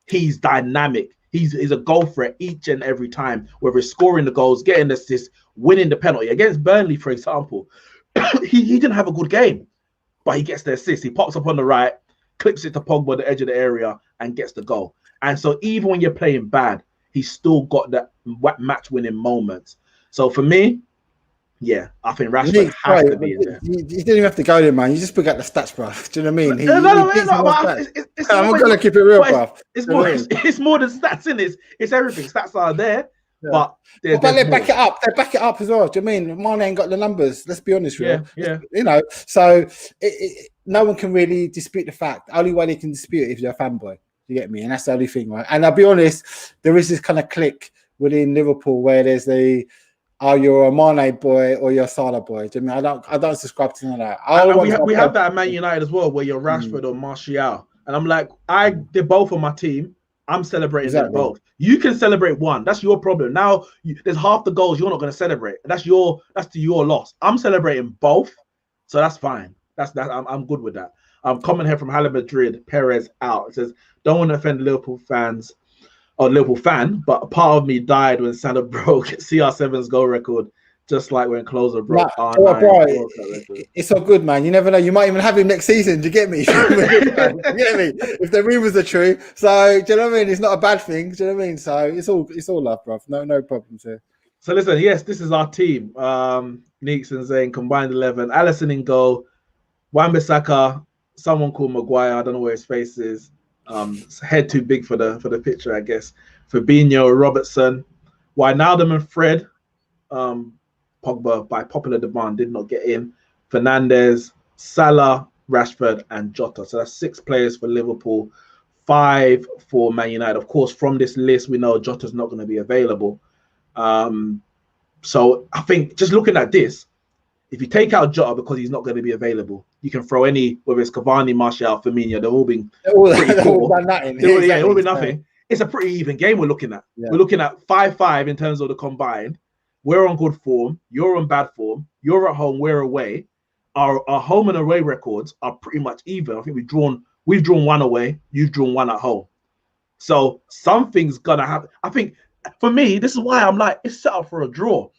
he's dynamic. He's a goal threat each and every time, whether it's scoring the goals, getting the assists, winning the penalty. Against Burnley, for example, he didn't have a good game, but he gets the assist. He pops up on the right, clips it to Pogba at the edge of the area, and gets the goal. And so even when you're playing bad, he's still got that match-winning moments. So for me, I think Rashford has to be in there. You didn't even have to go there, man. You just put out the stats, bro. Do you know what I mean? I'm going to keep it real, bro. It's more than stats, isn't it? It's everything. Stats are there, but they back it up. They back it up as well. Do you know what I mean? Mane ain't got the numbers. Let's be honest, real. Yeah. So no one can really dispute the fact. The only way they can dispute it if you're a fanboy. You get me? And that's the only thing, right? And I'll be honest, there is this kind of clique within Liverpool where there's you're a Mane boy or you're a Salah boy. Do you know what I mean? I don't subscribe to none of that. We have that at Man United as well, where you're Rashford or Martial. And I'm like, they're both on my team, I'm celebrating them Exactly. both. You can celebrate one. That's your problem. Now there's half the goals you're not going to celebrate. That's to your loss. I'm celebrating both, so that's fine. That's that. I'm good with that. Comment here from Hala Madrid. Perez out. It says, don't want to offend Liverpool fans or Liverpool fan, but a part of me died when Salah broke CR7's goal record, just like when Closer broke R9 record. It's all good, man. You never know. You might even have him next season. Do you get me? You get me? If the rumors are true. So, do you know what I mean? It's not a bad thing. Do you know what I mean? So, it's all love, bro. No problems here. So, listen, yes, this is our team. Neeks and Zayn, combined 11. Allison in goal. Wan-Bissaka, someone called Maguire. I don't know where his face is. Head too big for the picture, I guess. Fabinho, Robertson, Wijnaldum and Fred. Pogba, by popular demand, did not get in. Fernandes, Salah, Rashford, and Jota. So that's 6 players for Liverpool, 5 for Man United. Of course, from this list, we know Jota's not going to be available. So I think just looking at this, if you take out Jota because he's not going to be available, you can throw any, whether it's Cavani, Martial, Firmino, they've all been pretty poor. It will be nothing. It's a pretty even game we're looking at. Yeah. We're looking at 5-5 in terms of the combined. We're on good form. You're on bad form. You're at home. We're away. Our home and away records are pretty much even. I think we've drawn 1 away. You've drawn 1 at home. So something's gonna happen. I think for me, this is why I'm like, it's set up for a draw.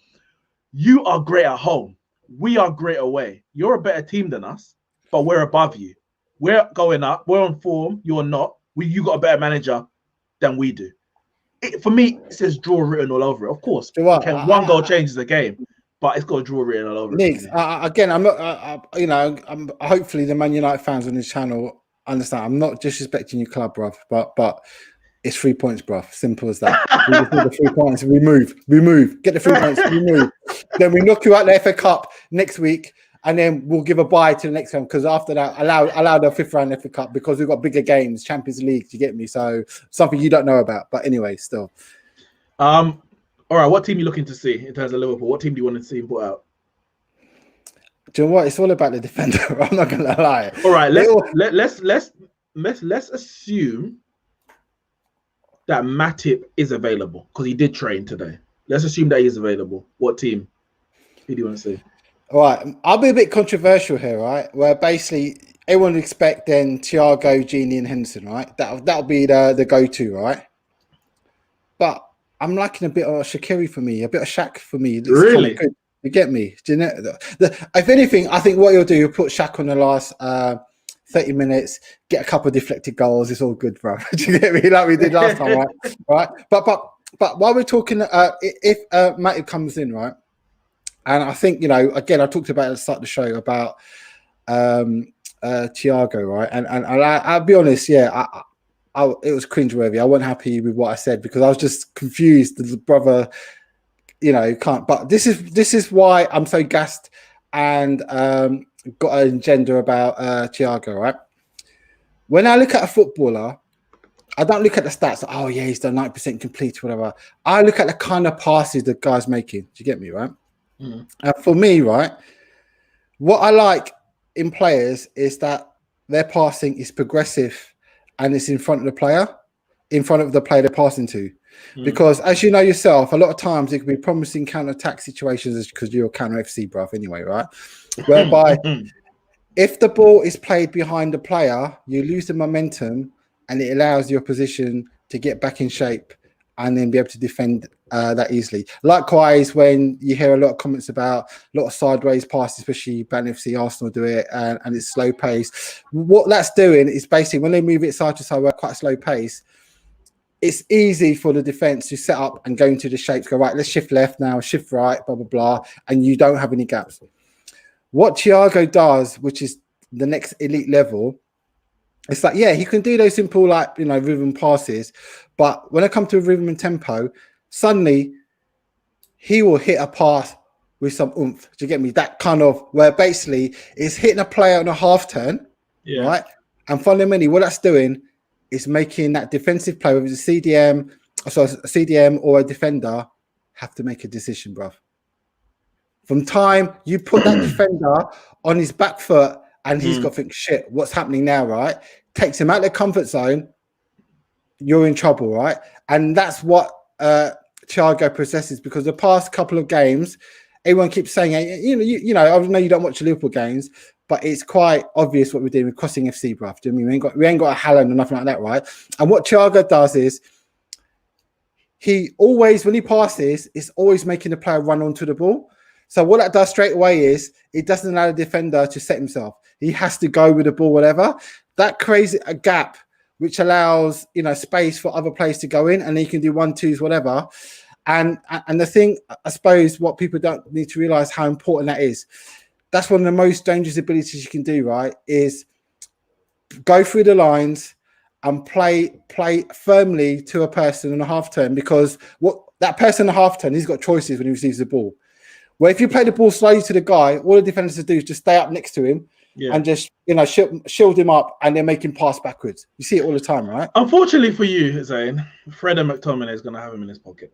You are great at home. We are great away. You're a better team than us, but we're above you. We're going up. We're on form. You're not. You got a better manager than we do. For me, it says draw written all over it. Of course, one goal changes the game, but it's got a draw written all over Neeks, it. Again, I'm not. I'm hopefully the Man United fans on this channel understand. I'm not disrespecting your club, bruv, but it's 3 points, bruv. Simple as that. We just need the 3 points. We move. Get the 3 points. We move. Then we knock you out the FA Cup next week, and then we'll give a bye to the next one because after that, allow the 5th round FA Cup because we've got bigger games, Champions League. You get me? So something you don't know about, but anyway, still. All right. What team are you looking to see in terms of Liverpool? What team do you want to see put out? Do you know what? It's all about the defender. I'm not gonna lie. All right. Let's assume that Matip is available because he did train today. Let's assume that he is available. What team? Who do you want to see? All right, I'll be a bit controversial here, right? Where basically everyone would expect then Thiago, Gini, and Henderson, right? That'll be the go-to, right? But I'm liking a bit of Shaqiri for me, a bit of Shaq for me. It's really? Good. You get me? Do you know? If anything, I think what you'll do, you'll put Shaq on the last 30 minutes, get a couple of deflected goals. It's all good, bro. Do you get me? Like we did last time, right? Right. But while we're talking, if Matip comes in, right? And I think, again, I talked about at the start of the show about Thiago, right? And I'll be honest, yeah, it was cringeworthy. I wasn't happy with what I said because I was just confused. The brother, can't. But this is why I'm so gassed and got an agenda about Thiago, right? When I look at a footballer, I don't look at the stats. Oh, yeah, he's done 90% complete, whatever. I look at the kind of passes the guy's making. Do you get me, right? And for me, right, what I like in players is that their passing is progressive and it's in front of the player they're passing to. Because as you know yourself, a lot of times it can be promising counter-attack situations because you're a counter FC, bruv, anyway, right? Whereby if the ball is played behind the player, you lose the momentum and it allows the opposition to get back in shape and then be able to defend that easily. Likewise, when you hear a lot of comments about a lot of sideways passes, especially Man FC, Arsenal do it, and it's slow pace. What that's doing is basically when they move it side to side at quite a slow pace, it's easy for the defense to set up and go into the shapes, go, right, let's shift left now, shift right, blah, blah, blah, and you don't have any gaps. What Thiago does, which is the next elite level, it's like, yeah, he can do those simple, rhythm passes. But when it comes to rhythm and tempo, suddenly he will hit a pass with some oomph. Do you get me? That kind of where basically it's hitting a player on a half turn, right? And fundamentally, what that's doing is making that defensive player, whether it's a CDM or a defender, have to make a decision, bruv. From time you put that defender on his back foot and he's got to think, shit, what's happening now, right? Takes him out of the comfort zone. you're in trouble, right? And that's what Thiago possesses, because the past couple of games, everyone keeps saying, you know, I know you don't watch the Liverpool games, but it's quite obvious what we're doing with Crossing FC, bruv. Do you know what I mean? We ain't got a Haaland or nothing like that, right? And what Thiago does is he always, when he passes, is always making the player run onto the ball. So what that does straight away is it doesn't allow the defender to set himself. He has to go with the ball, whatever. That creates a gap, which allows, you know, space for other players to go in, and then you can do 1-2s, whatever. And the thing, I suppose, what people don't need to realize how important that is. That's one of the most dangerous abilities you can do, right? Is go through the lines and play firmly to a person in a half turn, because what that person in a half turn, he's got choices when he receives the ball. Where if you play the ball slowly to the guy, all the defenders to do is just stay up next to him and just, you know, shield him up, and then make him pass backwards. You see it all the time, right? Unfortunately for you, Zane, Fred and McTominay is going to have him in his pocket.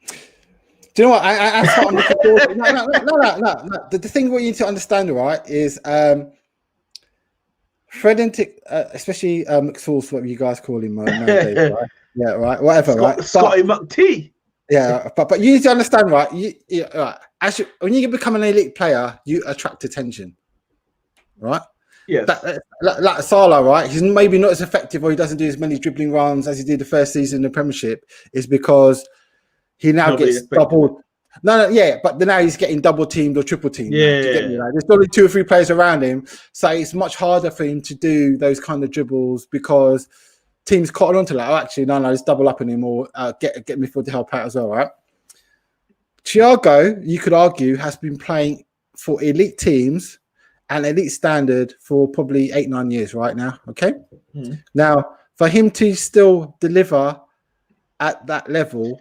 Do you know what? I thought I'm looking forward to. No. The thing what you need to understand, right, is Fred and especially McSauce, whatever you guys call him nowadays, right? Yeah, right. Whatever, right? Scotty McT. Yeah, but you need to understand, right? Right. Actually, when you become an elite player, you attract attention, right? Yes. Like Salah, right? He's maybe not as effective, or he doesn't do as many dribbling runs as he did the first season in the Premiership, is because he now gets doubled. No, but now he's getting double teamed or triple teamed. Yeah. There's only 2 or 3 players around him, so it's much harder for him to do those kind of dribbles, because teams cotton onto that. Oh, actually, no, let's double up on him, or get midfield to help out as well, right? Thiago, you could argue, has been playing for elite teams and elite standard for probably 8-9 years right now. Okay, Now for him to still deliver at that level,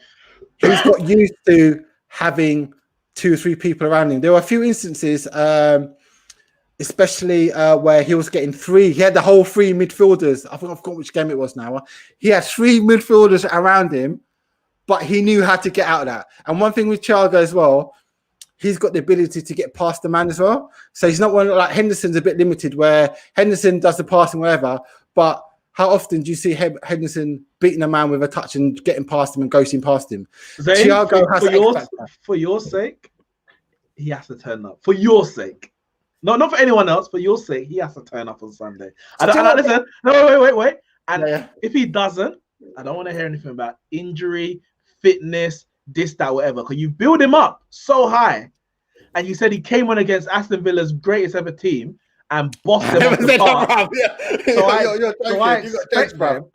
he's got used to having 2 or 3 people around him. There were a few instances, especially where he was getting 3. He had the whole 3 midfielders. I think I forgot which game it was now. He had 3 midfielders around him, but he knew how to get out of that. And one thing with Thiago as well, he's got the ability to get past the man as well. So he's not one like Henderson's a bit limited, where Henderson does the passing, whatever, but how often do you see Henderson beating a man with a touch and getting past him and ghosting past him? Zane, Thiago has for your sake, he has to turn up. For your sake. No, not for anyone else. For your sake, he has to turn up on Sunday. Listen. No, wait. And if he doesn't, I don't want to hear anything about injury, fitness, this, that, whatever. Because you build him up so high. And you said he came on against Aston Villa's greatest ever team and bossed them off the park.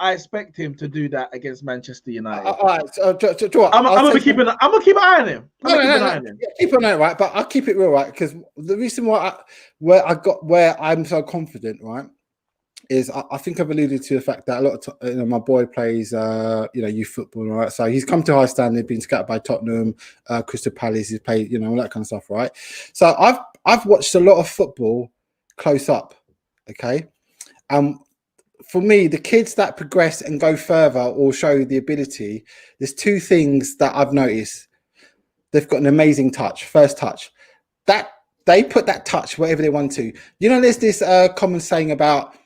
I expect him to do that against Manchester United. All right, so, I'm gonna keep an eye on him. Keep an eye, right? But I'll keep it real, right? Because the reason why where I'm so confident, right, is I think I've alluded to the fact that a lot of my boy plays youth football, right? So he's come to high standard, been scouted by Tottenham, Crystal Palace. He's played, all that kind of stuff, right? So I've watched a lot of football close up, okay? For me, the kids that progress and go further or show the ability, there's 2 things that I've noticed. They've got an amazing touch, first touch. That they put that touch wherever they want to. There's this common saying about,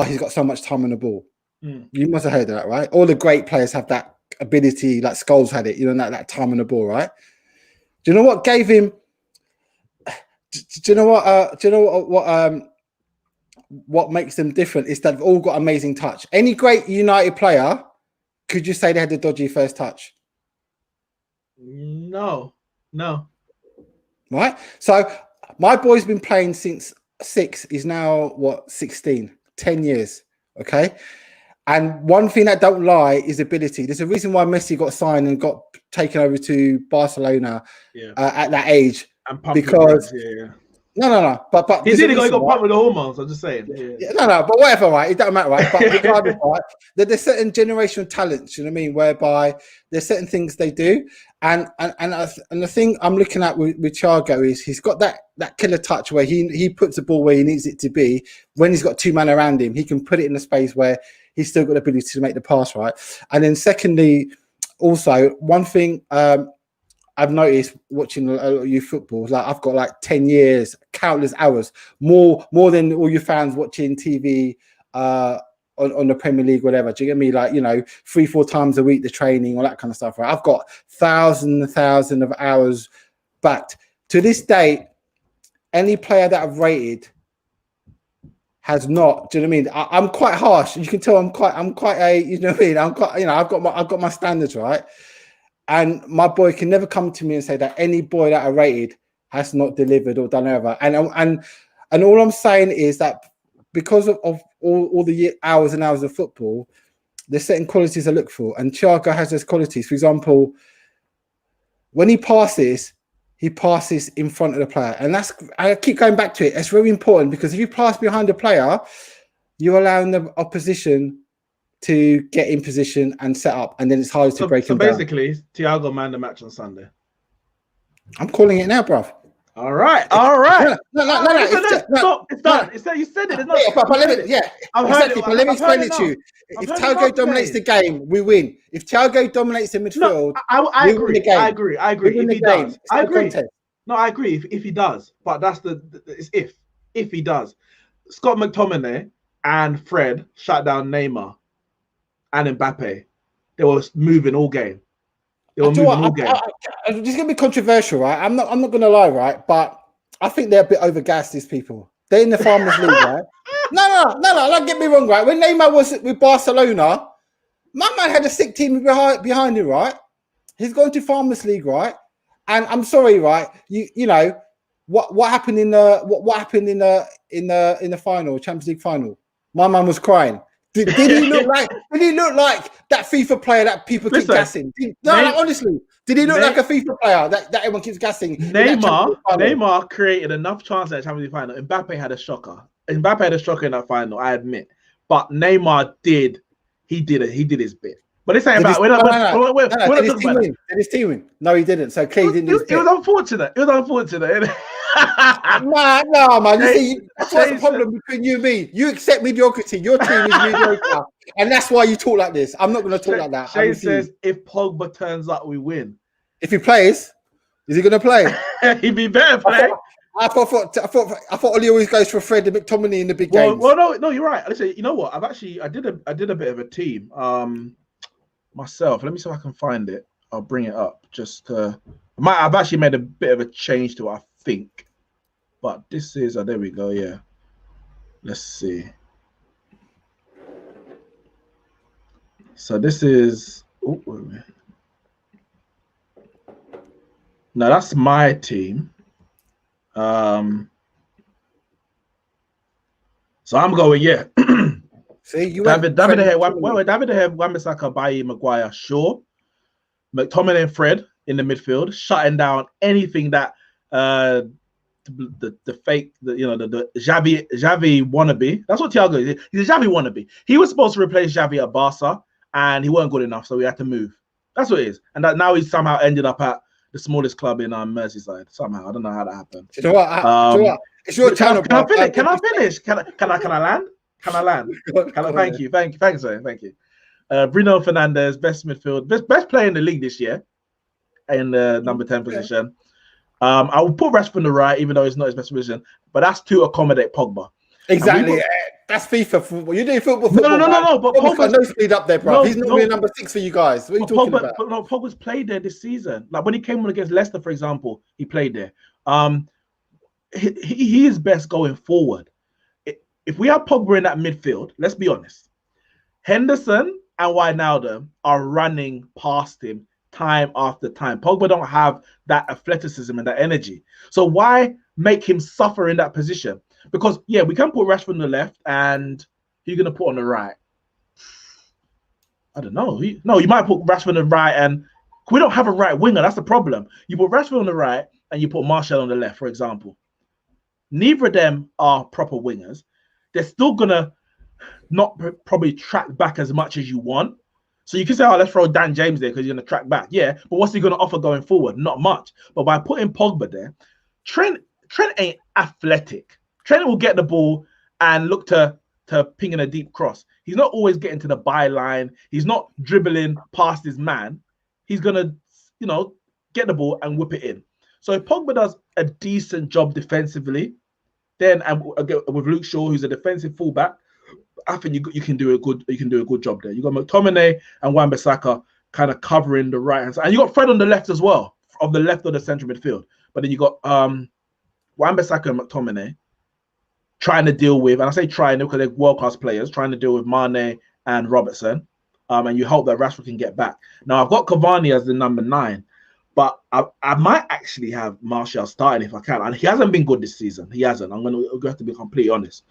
he's got so much time on the ball. You must have heard of that, right? All the great players have that ability, like Scholes had it, that time on the ball, right? Do you know what gave him? Do you know what makes them different is that they've all got amazing touch. Any great United player, could you say they had a dodgy first touch? No. Right? So my boy's been playing since 6. He's now 16, 10 years. Okay. And one thing that don't lie is ability. There's a reason why Messi got signed and got taken over to Barcelona at that age. And because no. But he got pumped with the hormones. I'm just saying. No. But whatever, right? It don't matter, right? But regardless, right? There's certain generational talents. You know what I mean? Whereby there's certain things they do, and the thing I'm looking at with Thiago is he's got that killer touch where he puts the ball where he needs it to be. When he's got 2 men around him, he can put it in a space where he's still got the ability to make the pass, right? And then secondly, also one thing. I've noticed watching a lot of youth football, like I've got like 10 years, countless hours, more than all your fans watching TV on the Premier League, whatever. Do you get me? Like, 3-4 times a week, the training, all that kind of stuff. Right? I've got thousands and thousands of hours backed. To this date, any player that I've rated has not. Do you know what I mean? I'm quite harsh. You can tell I'm quite a, you know what I mean? I'm quite, I've got my standards, right? And my boy can never come to me and say that any boy that I rated has not delivered or done ever. And all I'm saying is that because of all the hours and hours of football, there's certain qualities I look for. And Thiago has those qualities. For example, when he passes in front of the player. And I keep going back to it. It's very important because if you pass behind the player, you're allowing the opposition to get in position and set up, and then it's harder to break them down. So basically, Thiago man the match on Sunday. I'm calling it now, bruv. All right. No. It's done. You said it. Let me explain it to you. If Thiago dominates the game, we win. If Thiago dominates the midfield, I agree. I agree. If he does, I agree. No, I agree. If he does, but that's it's if he does. Scott McTominay and Fred shut down Neymar and Mbappe. They were moving all game. It's gonna be controversial, right? I'm not gonna lie, right? But I think they're a bit overgassed, these people. They're in the Farmers League, right? No, don't get me wrong, right? When Neymar was with Barcelona, my man had a sick team behind him, right? He's going to Farmers League, right? And I'm sorry, right? You know what happened in the final, Champions League final? My man was crying. Did he look like that FIFA player that people keep gassing? Honestly, did he look like a FIFA player that everyone keeps gassing? Neymar created enough chances at the Champions League final. Mbappe had a shocker. Mbappe had a shocker in that final, I admit. But Neymar did his bit. But this ain't about. Did his team win? No, he didn't. So clearly he didn't. It was unfortunate. No, man. You see, that's what's the problem between you and me. You accept mediocrity. Your team is mediocre, and that's why you talk like this. I'm not going to talk like that. Shane says, if Pogba turns up, we win. If he plays, is he going to play? He'd be better play. I thought Oli always goes for Fred and McTominay in the big games. Well, no, you're right. Listen, you know what? I did a bit of a team myself. Let me see if I can find it. I'll bring it up. I've actually made a bit of a change to it, I think. But this is there we go. Yeah. Let's see. So this is. Oh, wait a minute. No, that's my team. So I'm going, yeah. See, you David De Gea, Wan-Bissaka, Bailly, Maguire, Shaw, McTominay and Fred in the midfield, shutting down anything that the Xavi wannabe. That's what Thiago is. He's a Xavi wannabe. He was supposed to replace Xavi at Barca, and he weren't good enough, so we had to move. That's what it is. And that now he's somehow ended up at the smallest club in Merseyside. Somehow, I don't know how that happened. You know what? It's your channel. Can I finish? Can I land? Thank you. Thanks, sir. Thank you. Bruno Fernandes, best midfield, best player in the league this year, in the number 10 position. I will put Rashford on the right, even though it's not his best position, but that's to accommodate Pogba. Exactly. That's FIFA football. You're doing football. No. But Pogba's no speed up there, bro. He's not really number 6 for you guys. What are you talking about? But Pogba's played there this season. Like when he came on against Leicester, for example, he played there. He is best going forward. If we have Pogba in that midfield, let's be honest, Henderson and Wijnaldum are running past him time after time. Pogba don't have that athleticism and that energy. So why make him suffer in that position? Because, yeah, we can put Rashford on the left, and who are you going to put on the right? I don't know. You might put Rashford on the right, and we don't have a right winger. That's the problem. You put Rashford on the right, and you put Martial on the left, for example. Neither of them are proper wingers. They're still going to not probably track back as much as you want. So you can say, let's throw Dan James there because you're going to track back. Yeah, but what's he going to offer going forward? Not much. But by putting Pogba there, Trent ain't athletic. Trent will get the ball and look to ping in a deep cross. He's not always getting to the byline. He's not dribbling past his man. He's going to, get the ball and whip it in. So if Pogba does a decent job defensively, then with Luke Shaw, who's a defensive fullback, I think you can do a good job there. You got McTominay and Wan-Bissaka kind of covering the right hand side, and you got Fred on the left as well, of the left of the central midfield. But then you got Wan-Bissaka and McTominay trying to deal with, and I say trying because they're world class players, trying to deal with Mane and Robertson. And you hope that Rashford can get back. Now I've got Cavani as the number 9. But I might actually have Martial starting if I can. And he hasn't been good this season. He hasn't. I'm going to have to be completely honest.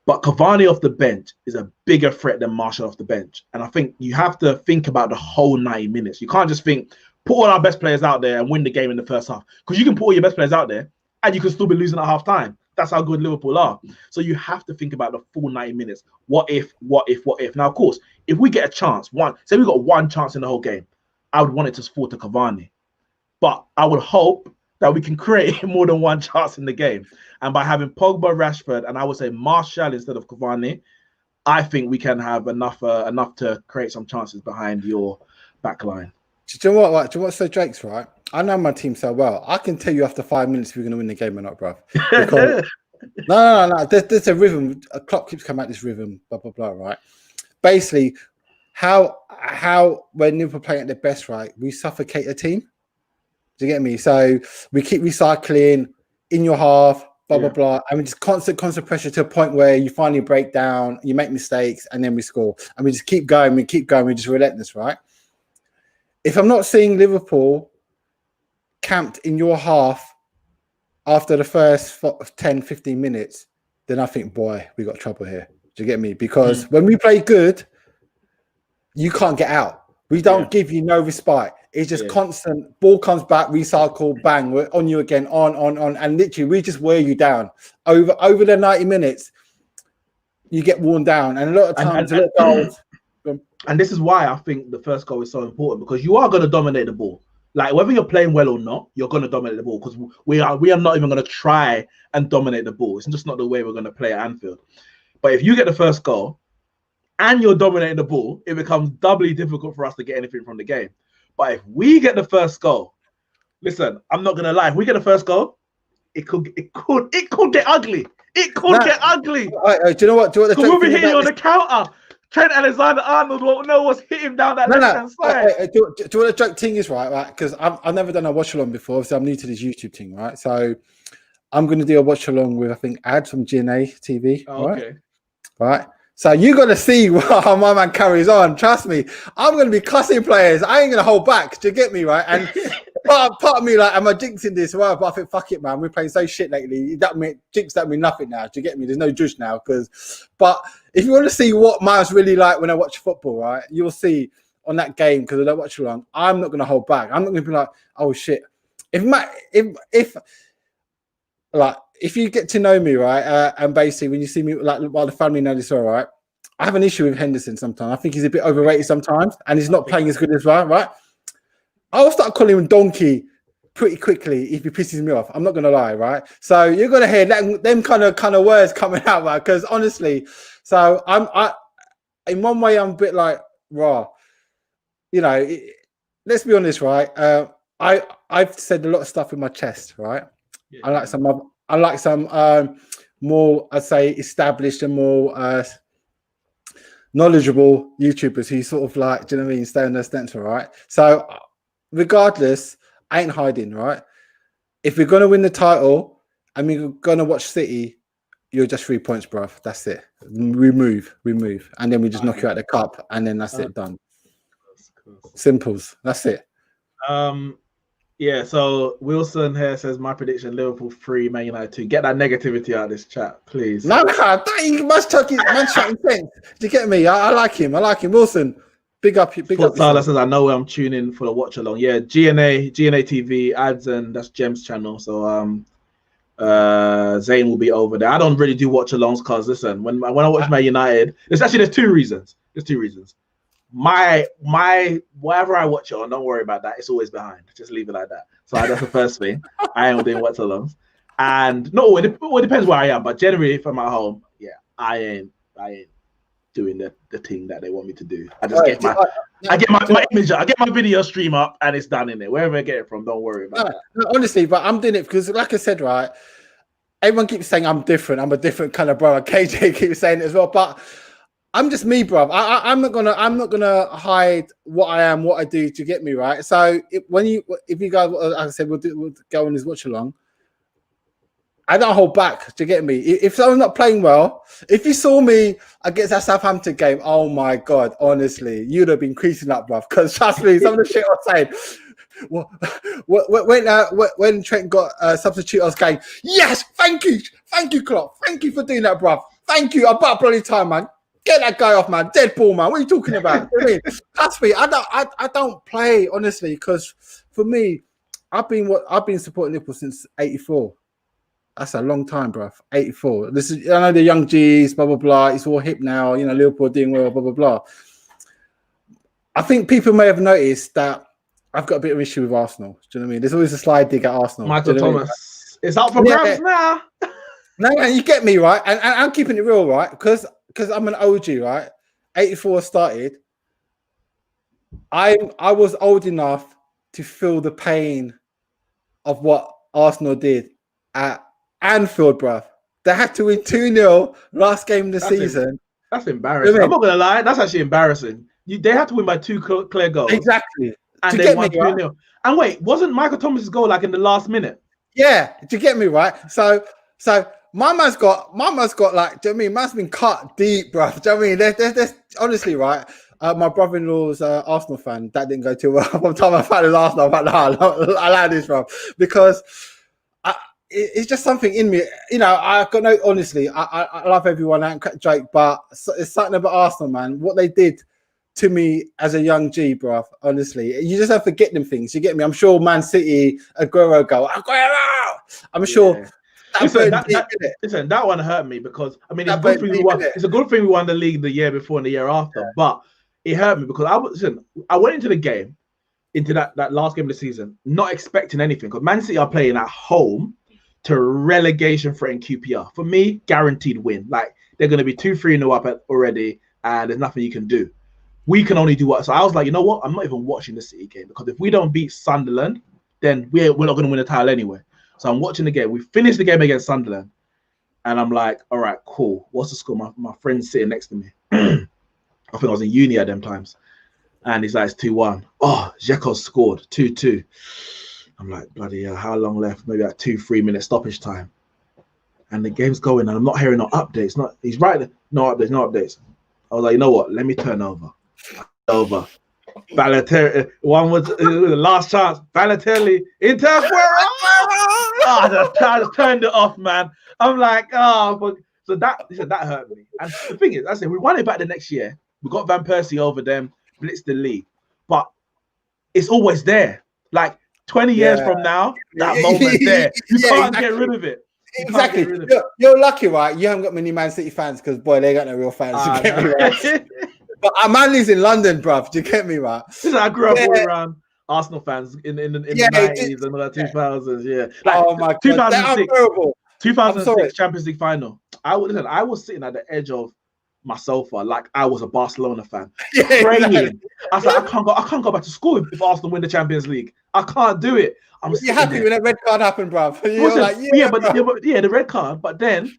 But Cavani off the bench is a bigger threat than Martial off the bench. And I think you have to think about the whole 90 minutes. You can't just think, put all our best players out there and win the game in the first half. Because you can put all your best players out there and you can still be losing at half time. That's how good Liverpool are. So you have to think about the full 90 minutes. What if? Now, of course, if we get a chance, say we got one chance in the whole game, I would want it to fall to Cavani. But I would hope that we can create more than one chance in the game. And by having Pogba, Rashford, and I would say Martial instead of Cavani, I think we can have enough to create some chances behind your back line. Do you know what? Right? Do you know what? So Jake's right. I know my team so well. I can tell you after 5 minutes if we're going to win the game or not, bro. Because, no. There's a rhythm. A clock keeps coming out this rhythm. Blah blah blah. Right. Basically, how when Liverpool playing at their best, right, we suffocate a team. Do you get me? So we keep recycling in your half, blah blah blah, and we just constant pressure to a point where you finally break down, you make mistakes, and then we score, and we just keep going. We're just relentless, right? If I'm not seeing Liverpool camped in your half after the first 10, 15 minutes, then I think, boy, we got trouble here. Do you get me? Because when we play good, you can't get out. We don't give you no respite. It's just constant. Ball comes back, recycle, bang, we're on you again, on. And literally, we just wear you down. Over the 90 minutes, you get worn down. And a lot of times, and this is why I think the first goal is so important, because you are going to dominate the ball. Like, whether you're playing well or not, you're going to dominate the ball, because we are not even going to try and dominate the ball. It's just not the way we're going to play at Anfield. But if you get the first goal and you're dominating the ball, it becomes doubly difficult for us to get anything from the game. But if we get the first goal, listen, I'm not going to lie. If we get the first goal, it could get ugly. It could get ugly. Do you know what? We'll be hitting on the counter. Trent Alexander-Arnold won't know what's hitting down that left-hand side. Do you know what the joke thing is, right? Because I've never done a watch-along before, so I'm new to this YouTube thing, right? So I'm going to do a watch-along with, I think, Ad from GNA TV. Oh, okay. Right? So you're going to see how my man carries on. Trust me. I'm going to be cussing players. I ain't going to hold back. Do you get me, right? And part of me, like, am I jinxing this? Well, but I think, fuck it, man. We're playing so shit lately. Jinx don't mean nothing now. Do you get me? There's no judge now. But if you want to see what Miles really like when I watch football, right, you'll see on that game, because I don't watch along, I'm not going to hold back. I'm not going to be like, oh, shit. If you get to know me, right, and basically when you see me, like, while the family know this, all right, I have an issue with Henderson sometimes. I think he's a bit overrated sometimes, and he's not playing as good as well, right? I'll start calling him Donkey pretty quickly if he pisses me off. I'm not gonna lie, right? So you're gonna hear them kind of words coming out, right? Because honestly, so I in one way I'm a bit like raw, you know. Let's be honest, right? I've said a lot of stuff in my chest, right? Yeah. I like some more, I'd say, established and more knowledgeable YouTubers who sort of like, do you know what I mean, stay on their stance, right? So regardless, I ain't hiding, right? If we're going to win the title and we're going to watch City, you're just 3 points, bruv. That's it. We move. And then we just knock you out the cup, and then that's it, done. Simples. That's it. Yeah, so Wilson here says, my prediction, Liverpool 3, Man United 2. Get that negativity out of this chat, please. No, man's chatting sense. Do you get me? I like him. Wilson, big up. Tyler says, I know where I'm tuning for the watch along. Yeah, GNA TV, ads, and that's Jem's channel. So Zayn will be over there. I don't really do watch alongs because, listen, when I watch Man United, there's two reasons. My whatever I watch it on, don't worry about that. It's always behind. Just leave it like that. So that's the first thing. I am doing watch alongs, and no, it depends where I am. But generally, if I'm at home, yeah, I ain't doing the thing that they want me to do. I just get my image, I get my video stream up, and it's done in there. Wherever I get it from, don't worry about that. No, honestly, but I'm doing it because, like I said, right, everyone keeps saying I'm different. I'm a different kind of brother. KJ keeps saying it as well, but I'm just me, bro. I'm not gonna hide what I am, what I do. To get me right. So if you guys, like I said, we'll go on this watch along. I don't hold back. To get me, if someone's not playing well, if you saw me against that Southampton game, oh my god, honestly, you'd have been creasing up, bro. Because trust me, some of the shit I was saying. When Trent got substitute, I was going, yes, thank you, Klopp, thank you for doing that, bruv. Thank you. About bloody time, man. Get that guy off, man. Dead ball, man. What are you talking about? I mean, trust me, I don't play honestly because for me, I've been supporting Liverpool since '84. That's a long time, bruv. '84. This is, I know the young G's, blah blah blah. It's all hip now. You know, Liverpool are doing well, blah blah blah. I think people may have noticed that I've got a bit of issue with Arsenal. Do you know what I mean? There's always a slide dig at Arsenal. Michael Thomas, it's up for grabs now. No, you get me, right? And I'm keeping it real, right? Because I'm an OG, right? '84 started. I was old enough to feel the pain of what Arsenal did at Anfield, bruv. They had to win 2-0 last game of the season. That's embarrassing. You know, I'm not gonna lie, that's actually embarrassing. They had to win by 2 clear goals. Exactly. And they won 2-0. Right? And wait, wasn't Michael Thomas's goal like in the last minute? Yeah, to get me right. So my man's got like, do you know what I mean? Man's been cut deep, bro. Do you know what I mean? There's honestly, right? My brother-in-law's Arsenal fan. That didn't go too well. By the time I found his Arsenal, I'm like, no, I like this, bro. Because it's just something in me. You know, I love everyone and Jake, but it's something about Arsenal, man. What they did to me as a young G, bro. Honestly, you just have to get them things. You get me? I'm sure Man City, Aguero go, Aguero! I'm sure. Listen, that one hurt me because I mean it's a good thing we won the league the year before and the year after, but it hurt me because I went into the game, into that last game of the season, not expecting anything because Man City are playing at home to relegation threatening QPR. For me, guaranteed win. Like they're going to be 2-3-0 up already, and there's nothing you can do. We can only do what. So I was like, you know what? I'm not even watching the City game because if we don't beat Sunderland, then we're not going to win the title anyway. So I'm watching the game. We finished the game against Sunderland, and I'm like, all right, cool. What's the score? My friend's sitting next to me. I think I was in uni at them times, and he's like, it's 2-1. Oh, Dzeko scored 2-2. I'm like, bloody hell, how long left? Maybe like 2-3 minute stoppage time. And the game's going, and I'm not hearing no updates. He's right there. No updates. I was like, you know what? Let me turn over. Balotelli, one was the last chance. Balotelli, into Aguero. I just turned it off, man. I'm like, but so that hurt me. And the thing is, I said we won it back the next year. We got Van Persie over them, blitzed the league, but it's always there. Like 20 years from now, that moment's there. You can't get rid of it. Exactly. You're lucky, right? You haven't got many Man City fans because boy, they got no real fans. You get me right? But our man lives in London, bruv. Do you get me right? I grew up all around Arsenal fans in the 90s and the 2000s. Yeah. Like, oh my god, 2006 Champions League final. I was sitting at the edge of my sofa like I was a Barcelona fan. Praying. Exactly. I was like, I can't go back to school if Arsenal win the Champions League. I can't do it. You're happy when that red card happened, bruv. The red card. But then,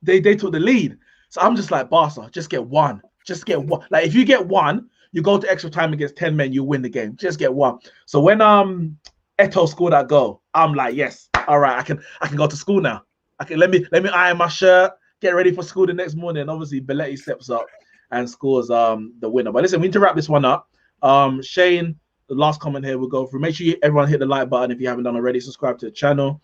they took the lead. So I'm just like, Barca, just get one. Like if you get one, you go to extra time against 10 men, you win the game. Just get one. So when Eto'o scored that goal, I'm like, yes, all right, I can go to school now. Let me iron my shirt, get ready for school the next morning. And obviously Belletti steps up and scores the winner. But listen, we need to wrap this one up. Shane, the last comment here we'll go through. Make sure everyone hit the like button if you haven't done already. Subscribe to the channel.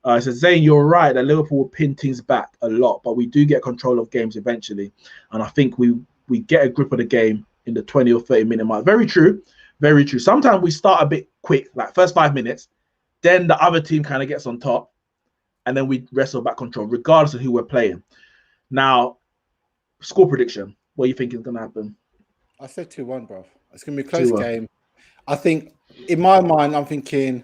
It says, Zane, you're right that Liverpool will pin teams back a lot, but we do get control of games eventually. And I think we get a grip of the game in the 20 or 30 minute mark. Very true. Very true. Sometimes we start a bit quick, like first 5 minutes. Then the other team kind of gets on top. And then we wrestle back control, regardless of who we're playing. Now, score prediction. What do you think is going to happen? I said 2-1, bro. It's going to be a close game. I think, in my mind, I'm thinking...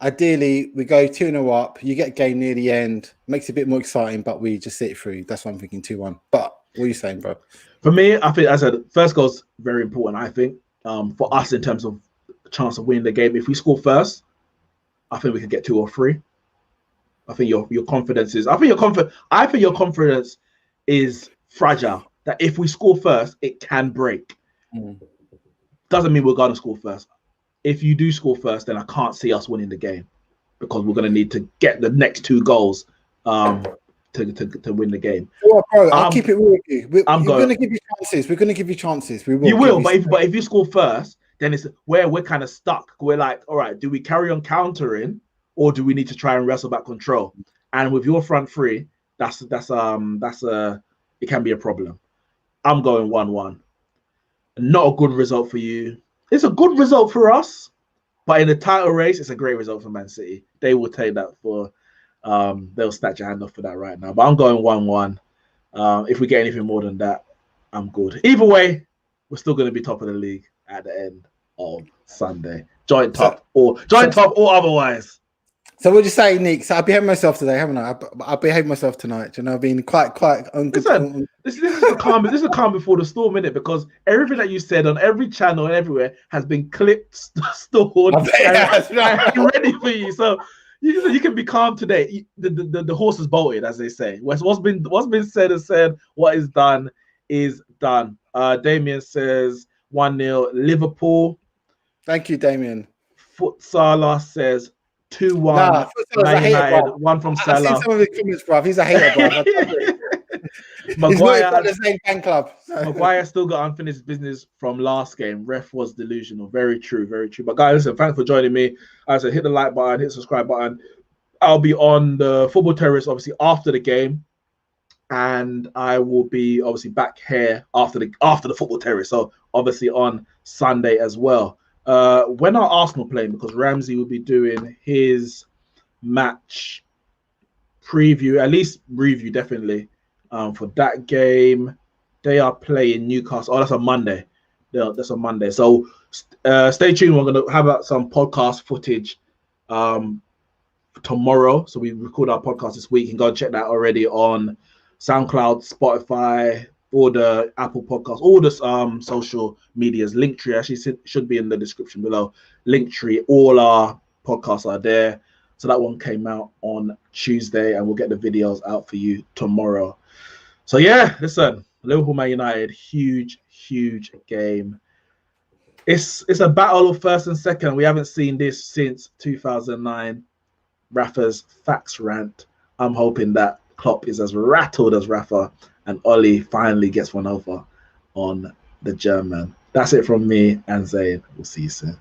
Ideally, we go 2-0 up. You get a game near the end. Makes it a bit more exciting, but we just sit it through. That's what I'm thinking, 2-1. But what are you saying, bro? For me, I think, as I said, first goal's very important, I think, for us in terms of chance of winning the game. If we score first, I think we can get 2 or 3. I think your confidence is. I think your confidence is fragile. That if we score first, it can break. Doesn't mean we're gonna score first. If you do score first, then I can't see us winning the game because we're gonna need to get the next 2 goals to win the game. Well, bro, I'll keep it real with you. We're going to give you chances. We're going to give you chances. We will. You will, but if you score first, then it's where we're kind of stuck. We're like, all right, do we carry on countering, or do we need to try and wrestle back control? And with your front three, it can be a problem. I'm going 1-1. Not a good result for you. It's a good result for us, but in the title race, it's a great result for Man City. They will take that for. They'll snatch your hand off for that right now. But I'm going 1-1. If we get anything more than that, I'm good. Either way, we're still going to be top of the league at the end of Sunday. Joint top or otherwise. So what do you say, Neeks? I behaved myself today, haven't I? I behaved myself tonight. You know, I've been quite on good. Listen, this is a calm. This is a calm before the storm, innit? Because everything that you said on every channel and everywhere has been clipped, stored, and ready for you. So you can be calm today. The horse is bolted, as they say. What's been said is said. What is done is done. Damien says 1-0 Liverpool. Thank you, Damien. Futsala says 2-1 Man United. One from Salah. I've seen some of his comments, bruv. He's a hater, bruv. Maguire, the same fan club. Maguire still got unfinished business from last game. Ref was delusional. Very true, very true. But guys, listen, thanks for joining me. As I said, hit the like button, hit the subscribe button. I'll be on the Football Terrace obviously after the game, and I will be obviously back here after the Football Terrace. So obviously on Sunday as well. When are Arsenal playing? Because Ramsey will be doing his match preview, at least review, definitely. For that game, they are playing Newcastle. Oh, that's on Monday. That's on Monday. So stay tuned. We're going to have some podcast footage tomorrow. So we record our podcast this week. You can go and check that already on SoundCloud, Spotify, all the Apple Podcasts, all the social medias. Linktree actually should be in the description below. Linktree, all our podcasts are there. So that one came out on Tuesday, and we'll get the videos out for you tomorrow. So yeah, listen, Liverpool Man United, huge game. It's a battle of first and second. We haven't seen this since 2009. Rafa's facts rant. I'm hoping that Klopp is as rattled as Rafa, and Ollie finally gets one over on the German. That's it from me and Zayn. We'll see you soon.